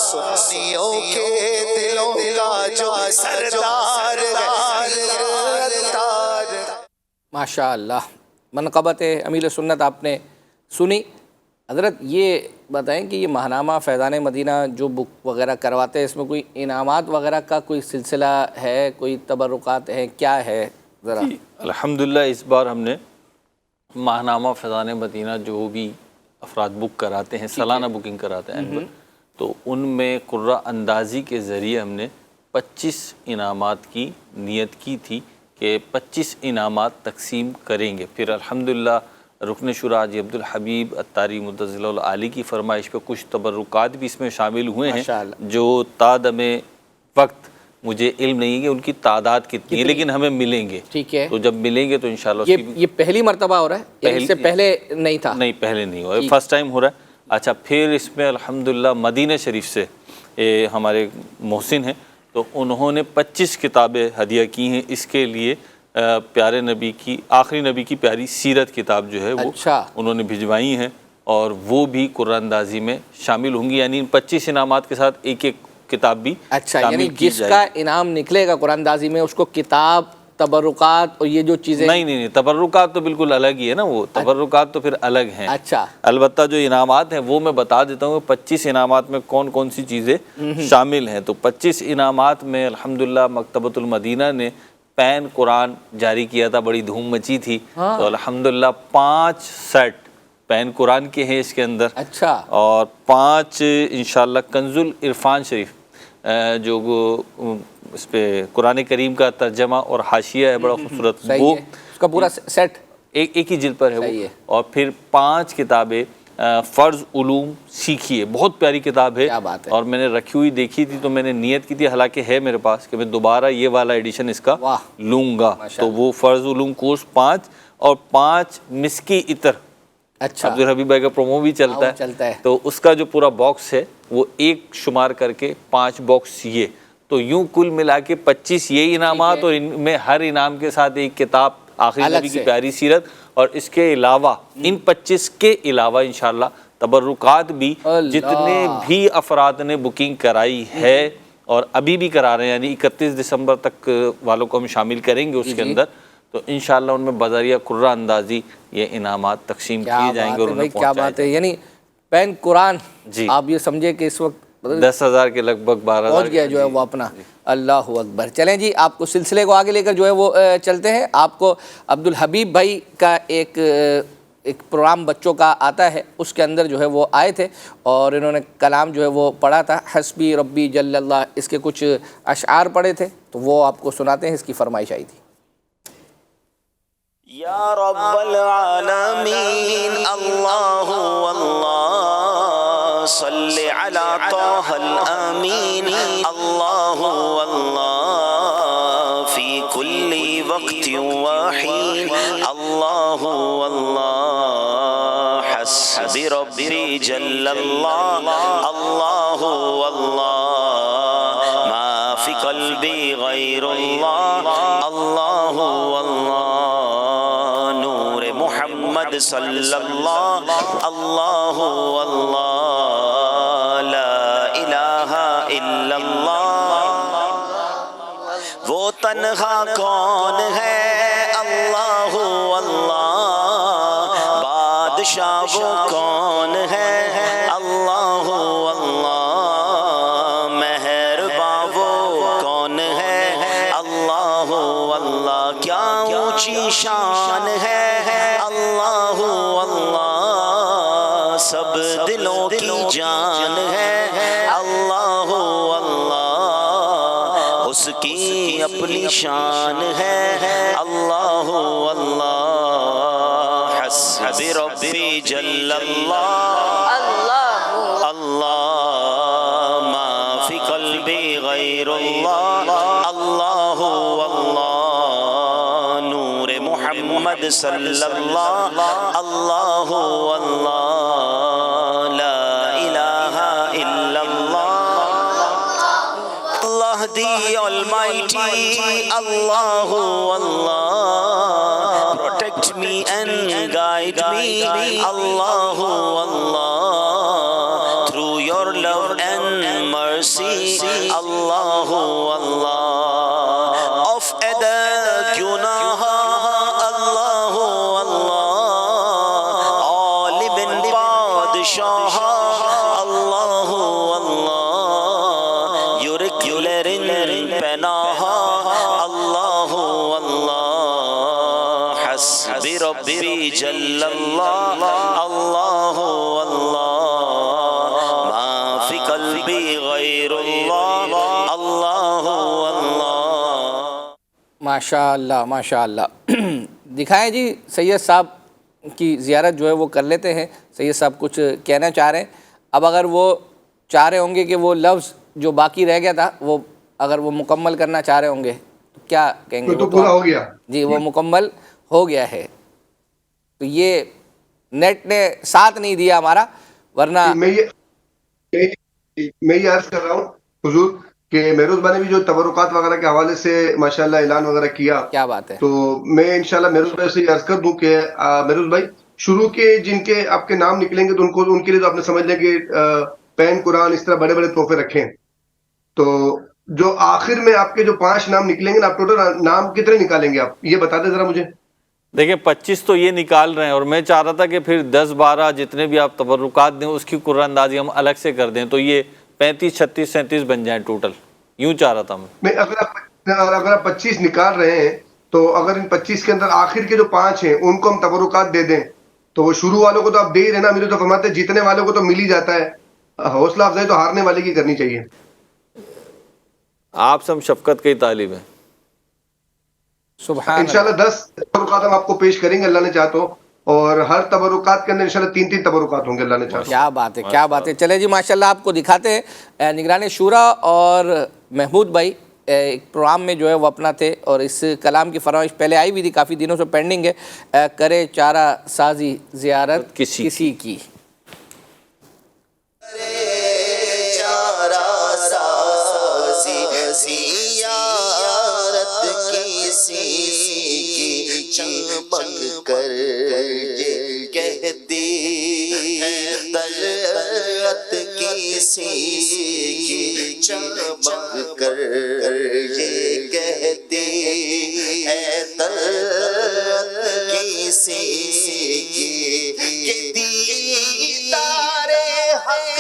سنیوں کے دلوں کا جو سردار ماشاء اللہ، منقبت امیر سنت آپ نے سنی۔ حضرت یہ بتائیں کہ یہ ماہنامہ فیضان مدینہ جو بک وغیرہ کرواتے ہیں، اس میں کوئی انعامات وغیرہ کا کوئی سلسلہ ہے، کوئی تبرکات ہیں، کیا ہے ذرا؟ الحمدللہ اس بار ہم نے ماہنامہ فیضان مدینہ جو بھی افراد بک کراتے ہیں، سالانہ بکنگ کراتے ہیں، تو ان میں قرہ اندازی کے ذریعے ہم نے 25 انعامات کی نیت کی تھی کہ 25 انعامات تقسیم کریں گے۔ پھر الحمدللہ رکن شورا حاجی عبدالحبیب اتاری متضل العالی کی فرمائش پہ کچھ تبرکات بھی اس میں شامل ہوئے ہیں جو تعداد میں وقت مجھے علم نہیں ہے کہ ان کی تعداد کتنی ہے، لیکن ہمیں ملیں گے۔ ٹھیک ہے، تو جب ملیں گے تو انشاءاللہ یہ پہلی مرتبہ ہو رہا ہے، اس سے پہلے نہیں تھا؟ نہیں، پہلے نہیں ہوا، فرسٹ ٹائم ہو رہا ہے۔ اچھا، پھر اس میں الحمدللہ مدینہ شریف سے ہمارے محسن ہیں، تو انہوں نے 25 کتابیں ہدیہ کی ہیں اس کے لیے، پیارے نبی کی، آخری نبی کی پیاری سیرت کتاب جو ہے وہ انہوں نے بھجوائی ہیں، اور وہ بھی قرآن اندازی میں شامل ہوں گی، یعنی ان 25 انعامات کے ساتھ ایک ایک کتاب بھی یعنی جس کا انعام نکلے گا قرآن اندازی میں اس کو کتاب، تبرکات اور یہ جو چیزیں نہیں، تبرکات تو بالکل الگ ہی ہے نا، وہ تبرکات تو پھر الگ ہیں۔ اچھا، البتہ جو انعامات ہیں وہ میں بتا دیتا ہوں، 25 انعامات میں کون کون سی چیزیں شامل ہیں۔ تو 25 انعامات میں الحمدللہ مکتبۃ المدینہ نے پین قرآن جاری کیا تھا، بڑی دھوم مچی تھی، تو الحمدللہ 5 سیٹ پین قرآن کے ہیں اس کے اندر، اچھا، اور 5 انشاءاللہ کنز العرفان شریف جو اس پہ قرآن کریم کا ترجمہ اور حاشیہ ہے، بڑا خوبصورت، وہ اس کا پورا سیٹ ایک ہی جلد پر ہے وہ، اور پھر 5 کتابیں فرض علوم سیکھیے، بہت پیاری کتاب ہے اور میں نے رکھی ہوئی دیکھی تھی تو میں نے نیت کی تھی، حالانکہ ہے میرے پاس کہ میں دوبارہ یہ والا ایڈیشن اس کا لوں گا. تو وہ فرض علوم کورس 5 اور 5 مسکی عطر، اچھا عبدالحبیب بھائی کا پرومو بھی چلتا ہے تو اس کا جو پورا باکس ہے وہ ایک شمار کر کے 5 باکس یہ، تو یوں کل ملا کے 25 یہ انعامات، اور ان میں ہر انعام کے ساتھ ایک کتاب آخری نبی کی پیاری سیرت، اور اس کے علاوہ ان 25 کے علاوہ انشاءاللہ تبرکات بھی جتنے بھی افراد نے بکنگ کرائی ہے اور ابھی بھی کرا رہے ہیں، یعنی 31 دسمبر تک والوں کو ہم شامل کریں گے اس کے اندر، تو انشاءاللہ ان میں بذریعہ قرہ اندازی یہ انعامات تقسیم کیے جائیں گے اور انہیں کیا بات ہے. یعنی پین قرآن آپ یہ سمجھے کہ اس وقت 10,000 کے لگ بھگ 12,000 پہنچ گیا جو ہے وہ اپنا. اللہ اکبر. چلیں جی آپ کو سلسلے کو آگے لے کر جو ہے وہ چلتے ہیں. آپ کو عبدالحبیب بھائی کا ایک پروگرام بچوں کا آتا ہے، اس کے اندر جو ہے وہ آئے تھے اور انہوں نے کلام جو ہے وہ پڑھا تھا، حسبی ربی جل اللہ، اس کے کچھ اشعار پڑھے تھے تو وہ آپ کو سناتے ہیں. اس کی فرمائش آئی تھی. یا رب العالمین اللہ اللہ صلی علی طه الامین اللہ اللہ فی کل وقت وحین اللہ اللہ حسب ربی جل اللہ اللہ اللہ ما فی قلبی غیر اللہ اللہ اللہ صلی اللہ اللہ اللہ لا الہ الا اللہ. وہ تنہا کون ہے اللہ اللہ، بادشاہ وہ کون ہے اللہ اللہ، مہرباں وہ کون ہے اللہ اللہ، کیا اونچی شان ہے اللہ اللہ، سب دلوں کی جان ہے اللہ اللہ، اس کی اپنی شان ہے اللہ اللہ، حسب ربی جل اللہ اللہ ما فی قلبی غیر اللہ اللہ اللہ، نور محمد صلی اللہ اللہ اللہ لا الہ الا اللہ. اللہ دی almighty Allah Allah protect me and guide me Allah Allah through your love and mercy Allah Allah of adab گناہ اللہ اللہ عالم بادشاہ اللہ اللہ یورکولر پناہ اللہ اللہ حسب ربی جل اللہ اللہ اللہ ما فی قلبی غیر اللہ اللہ اللہ. ماشاء اللہ ماشاء اللہ. دکھائیں جی سید صاحب کی زیارت جو ہے وہ کر لیتے ہیں. سید صاحب کچھ کہنا چاہ رہے ہیں. اب اگر وہ چاہ رہے ہوں گے کہ وہ لفظ جو باقی رہ گیا تھا وہ اگر وہ مکمل کرنا چاہ رہے ہوں گے تو کیا کہیں گے؟ تو پورا ہو گیا جی، وہ مکمل ہو گیا ہے. تو یہ نیٹ نے ساتھ نہیں دیا ہمارا، ورنہ میں یہ عرض کر رہا ہوں حضور کہ مہروز بھائی نے بھی جو تبرکات وغیرہ کے حوالے سے ماشاءاللہ اعلان وغیرہ کیا، کیا بات ہے، تو میں انشاءاللہ مہروز بھائی سے یہ عرض کر دوں کہ مہروز بھائی شروع کے جن کے آپ کے نام نکلیں گے تو ان کے لیے تو آپ نے سمجھ لیں کہ پین قرآن اس طرح بڑے بڑے تحفے رکھیں. تو جو آخر میں آپ کے جو 5 نام نکلیں گے نا، آپ ٹوٹل نام کتنے نکالیں گے آپ یہ بتا دیں ذرا مجھے. دیکھیں 25 تو یہ نکال رہے ہیں اور میں چاہ رہا تھا کہ پھر 10-12 جتنے بھی آپ تبرکات دیں اس کی قرآن اندازی ہم الگ سے کر دیں تو یہ 35 36 37 بن جائیں ٹوٹل. یوں چاہ رہا تھا میں. اگر آپ 25 نکال رہے ہیں تو اگر ان 25 کے اندر آخر کے جو 5 ہیں ان کو ہم تبرکات دے دیں تو وہ شروع والوں کو تو آپ دے ہی رہے نا. میرے تو فرماتے ہیں جیتنے والوں کو تو مل ہی جاتا ہے، حوصلہ افزائی تو ہارنے والے کی کرنی چاہیے. آپ سے ہم شفقت کی طالب ہیں. سبحان انشاءاللہ 10 تبرکات ہم آپ کو پیش کریں گے اللہ نے چاہ تو. اور ہر تبرکات کے اندر انشاءاللہ 3 تبرکات ہوں گے اللہ نے چاہا۔ کیا بات ہے، کیا بات ہے۔ چلے جی ماشاءاللہ آپ کو دکھاتے ہیں نگران شورا اور محمود بھائی ایک پروگرام میں جو ہے وہ اپنا تھے، اور اس کلام کی فرمائش پہلے آئی ہوئی تھی، کافی دنوں سے پینڈنگ ہے، کرے چارہ سازی زیارت کسی کی۔ چمک کر یہ کہتی ہے طلعت کسی کی، چمک کر یہ کہتی ہے طلعت کسی کی، کہ دیدار حق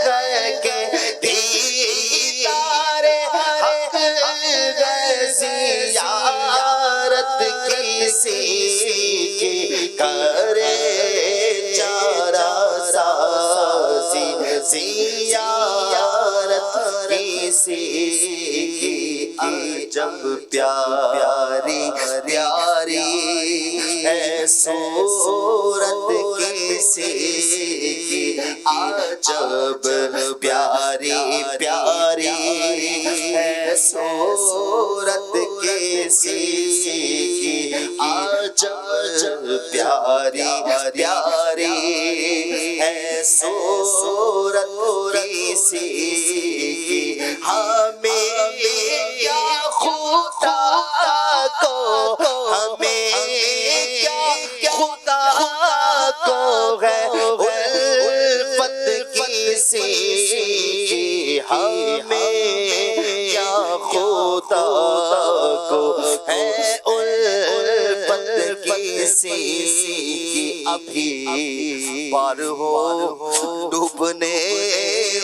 ہے، کہ دیدار حق ہے، زیارت کسی کی کرے چارہ سازی، زیارت کسی کی عجب پیاری پیاری ہے صورت کسی کی، عجب پیاری پیاری ہے صورت کسی کی، عجب پیاری پیاری ہے صورت کسی کی، ہمیں کیا خدا کو، ہمیں کیا خدا کو ہے الفت کسی کی، ہمیں کیا خدا کو ہے الفت کسی کی، ابھی پار ہو ڈوبنے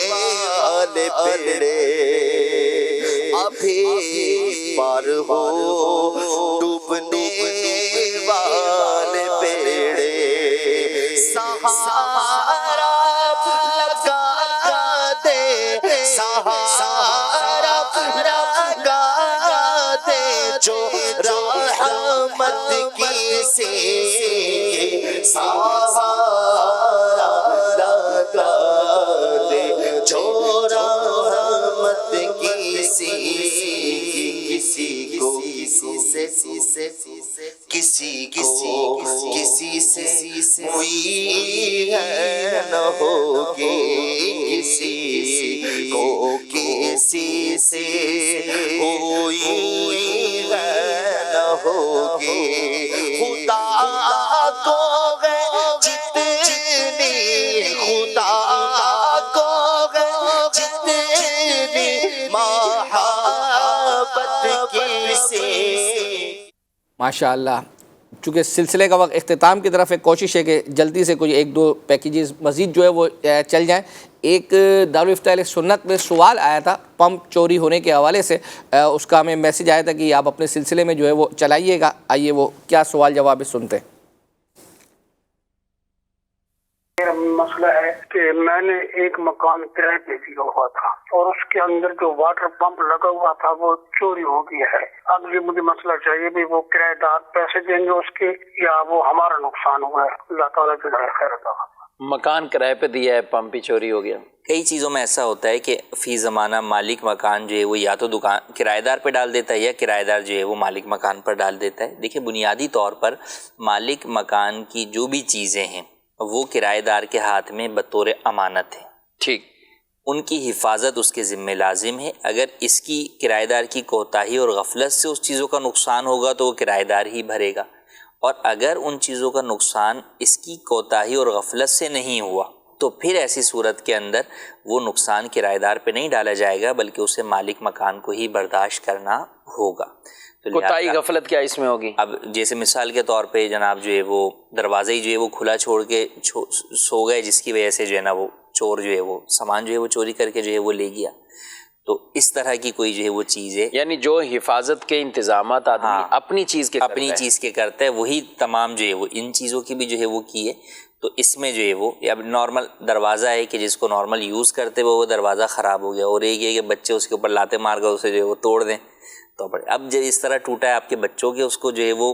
والے بیڑے، ابھی پار ہو ڈوبنے والے بیڑے، سہارا لگا دے، سہارا لگا دے جو رحمت کسی کی، سہارا لگا دے جو رحمت کسی کی، کسی کو کسی سے ہوئی ہے نہ ہوگی، کسی کو کسی سے ہوئی ہے نہ ہوگی، خدا کو ہے جتنی، خدا کو ہے جتنی محبت کسی۔ ماشاءاللہ، چونکہ سلسلے کا وقت اختتام کی طرف ہے، کوشش ہے کہ جلدی سے کوئی 1-2 پیکیجز مزید جو ہے وہ چل جائیں۔ ایک دارالفتہ اہل سنت میں سوال آیا تھا پمپ چوری ہونے کے حوالے سے، اس کا ہمیں میسج آیا تھا کہ آپ اپنے سلسلے میں جو ہے وہ چلائیے گا، آئیے وہ کیا سوال جواب سنتے ہیں۔ میرا مسئلہ ہے کہ میں نے ایک مکان کرائے پہ لیا ہوا تھا، اور اس کے اندر جو واٹر پمپ لگا ہوا تھا وہ چوری ہو گیا ہے۔ اب یہ مجھے مسئلہ چاہیے بھی وہ کرایہ دار پیسے دیں گے اس کے، یا وہ ہمارا نقصان ہوا ہے؟ اللہ تعالیٰ جو ہے خیر عطا۔ مکان کرائے پہ دیا ہے، پمپ ہی چوری ہو گیا۔ کئی چیزوں میں ایسا ہوتا ہے کہ فی زمانہ مالک مکان جو ہے وہ یا تو دکان کرایہ دار پہ ڈال دیتا ہے، یا کرایہ دار جو ہے وہ مالک مکان پر ڈال دیتا ہے۔ دیکھیں، بنیادی طور پر مالک مکان کی جو بھی چیزیں ہیں وہ کرایہ دار کے ہاتھ میں بطور امانت ہے، ٹھیک، ان کی حفاظت اس کے ذمہ لازم ہے۔ اگر اس کی کرایہ دار کی کوتاہی اور غفلت سے اس چیزوں کا نقصان ہوگا تو وہ کرایہ دار ہی بھرے گا، اور اگر ان چیزوں کا نقصان اس کی کوتاہی اور غفلت سے نہیں ہوا تو پھر ایسی صورت کے اندر وہ نقصان کرایہ دار پہ نہیں ڈالا جائے گا، بلکہ اسے مالک مکان کو ہی برداشت کرنا ہوگا۔ کوتاہی غفلت کیا اس میں ہوگی؟ اب جیسے مثال کے طور پہ جناب جو ہے وہ دروازہ ہی جو ہے وہ کھلا چھوڑ کے سو گئے، جس کی وجہ سے جو ہے نا وہ چور جو ہے وہ سامان جو ہے وہ چوری کر کے جو ہے وہ لے گیا، تو اس طرح کی کوئی جو ہے وہ چیز ہے، یعنی جو حفاظت کے انتظامات آدمی اپنی چیز کے کرتا ہے وہی تمام جو ہے وہ ان چیزوں کی بھی جو ہے وہ کی ہے۔ تو اس میں جو ہے وہ اب نارمل دروازہ ہے کہ جس کو نارمل یوز کرتے وہ دروازہ خراب ہو گیا، اور ایک یہ کہ بچے اس کے اوپر لاتے مار کر اسے جو ہے وہ توڑ دیں، تو اب جب اس طرح ٹوٹا ہے آپ کے بچوں کے، اس کو جو ہے وہ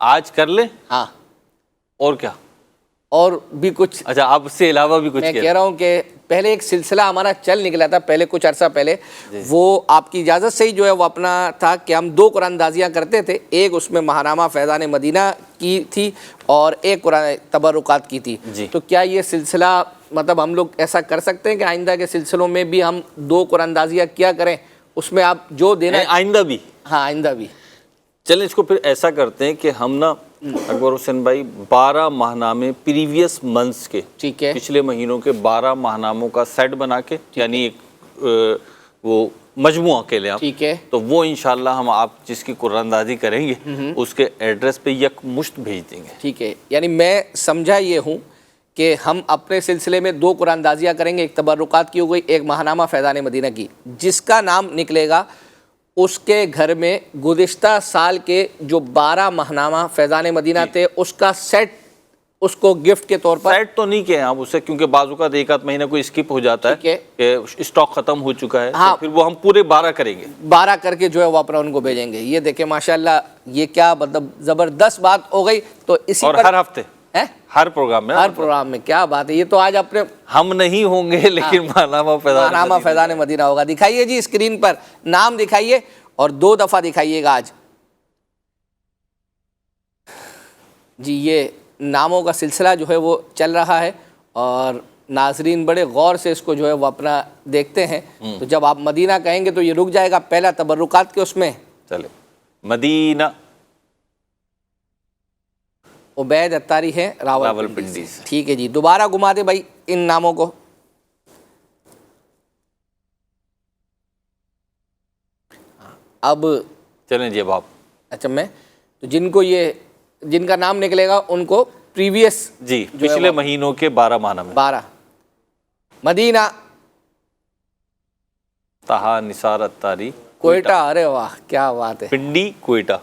آج کر لیں. ہاں اور کیا اور بھی کچھ. اچھا آپ اس سے علاوہ بھی کچھ میں کہہ رہا ہوں کہ پہلے ایک سلسلہ ہمارا چل نکلا تھا پہلے کچھ عرصہ پہلے, وہ آپ کی اجازت سے ہی جو ہے وہ اپنا تھا کہ ہم 2 قرآن دازیاں کرتے تھے. ایک اس میں ماہنامہ فیضان مدینہ کی تھی اور ایک قرآن تبرکات کی تھی. تو کیا یہ سلسلہ مطلب ہم لوگ ایسا کر سکتے ہیں کہ آئندہ کے سلسلوں میں بھی ہم 2 قرآن دازیاں کیا کریں, اس میں آپ جو دینا آئندہ بھی؟ ہاں آئندہ بھی. چلیں اس کو پھر ایسا کرتے ہیں کہ ہم نا اکبر حسین بھائی 12 ماہنامے پریویس منتھس کے, ٹھیک ہے, پچھلے مہینوں کے 12 ماہناموں کا سیٹ بنا کے, یعنی ایک وہ مجموعہ کے لیں آپ, ٹھیک ہے, تو وہ انشاءاللہ ہم آپ جس کی قرآن اندازی کریں گے اس کے ایڈریس پہ یک مشت بھیج دیں گے. ٹھیک ہے, یعنی میں سمجھا یہ ہوں کہ ہم اپنے سلسلے میں 2 قرآن دازیاں کریں گے, ایک تبرکات کی ہو گئی, ایک ماہنامہ فیضان مدینہ کی. جس کا نام نکلے گا اس کے گھر میں گزشتہ سال کے جو 12 ماہنامہ فیضان مدینہ تھے اس کا سیٹ اس کو گفٹ کے طور پر. سیٹ تو نہیں کہیں آپ اسے, کیونکہ بعض اوقات ایک آدھ مہینہ کوئی اسکپ ہو جاتا ہے کہ اسٹاک ختم ہو چکا ہے, تو پھر وہ ہم پورے 12 کریں گے, 12 کر کے جو ہے وہ اپنا ان کو بھیجیں گے. یہ دیکھیں ماشاءاللہ یہ کیا مطلب زبردست بات ہو گئی. تو اسی اور ہر ہفتے ہر پروگرام میں کیا بات ہے. یہ تو آج اپنے ہم نہیں ہوں گے لیکن ماہنامہ فیضان مدینہ ہوگا. دکھائیے جی اسکرین پر نام دکھائیے اور 2 دفعہ دکھائیے گا آج جی. یہ ناموں کا سلسلہ جو ہے وہ چل رہا ہے اور ناظرین بڑے غور سے اس کو جو ہے وہ اپنا دیکھتے ہیں. تو جب آپ مدینہ کہیں گے تو یہ رک جائے گا. پہلا تبرکات کے اس میں چلے مدینہ, عبید اتاری ہے راولپنڈی سے. ٹھیک ہے جی, دوبارہ گھما دے بھائی ان ناموں کو. اب چلیں جی اب آپ, اچھا میں تو جن کا نام نکلے گا ان کو پریویس جی پچھلے مہینوں کے 12 ماہنامے. 12 مدینہ, طہا نثار اتاری کوئٹہ. ارے واہ کیا بات ہے, پنڈی کوئٹہ.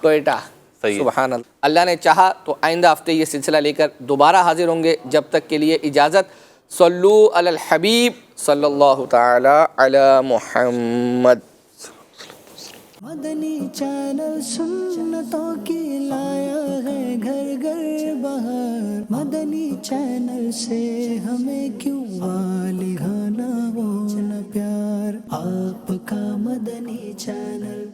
سبحان اللہ. اللہ نے چاہا تو آئندہ ہفتے یہ سلسلہ لے کر دوبارہ حاضر ہوں گے. جب تک کے لیے اجازت. صلو علی الحبیب صلی اللہ تعالی علی محمد. مدنی چینل سنتوں کی لایا ہے گھر گھر بہار. مدنی چینل سے ہمیں کیوں لگانا وہ نہ پیار. آپ کا مدنی چینل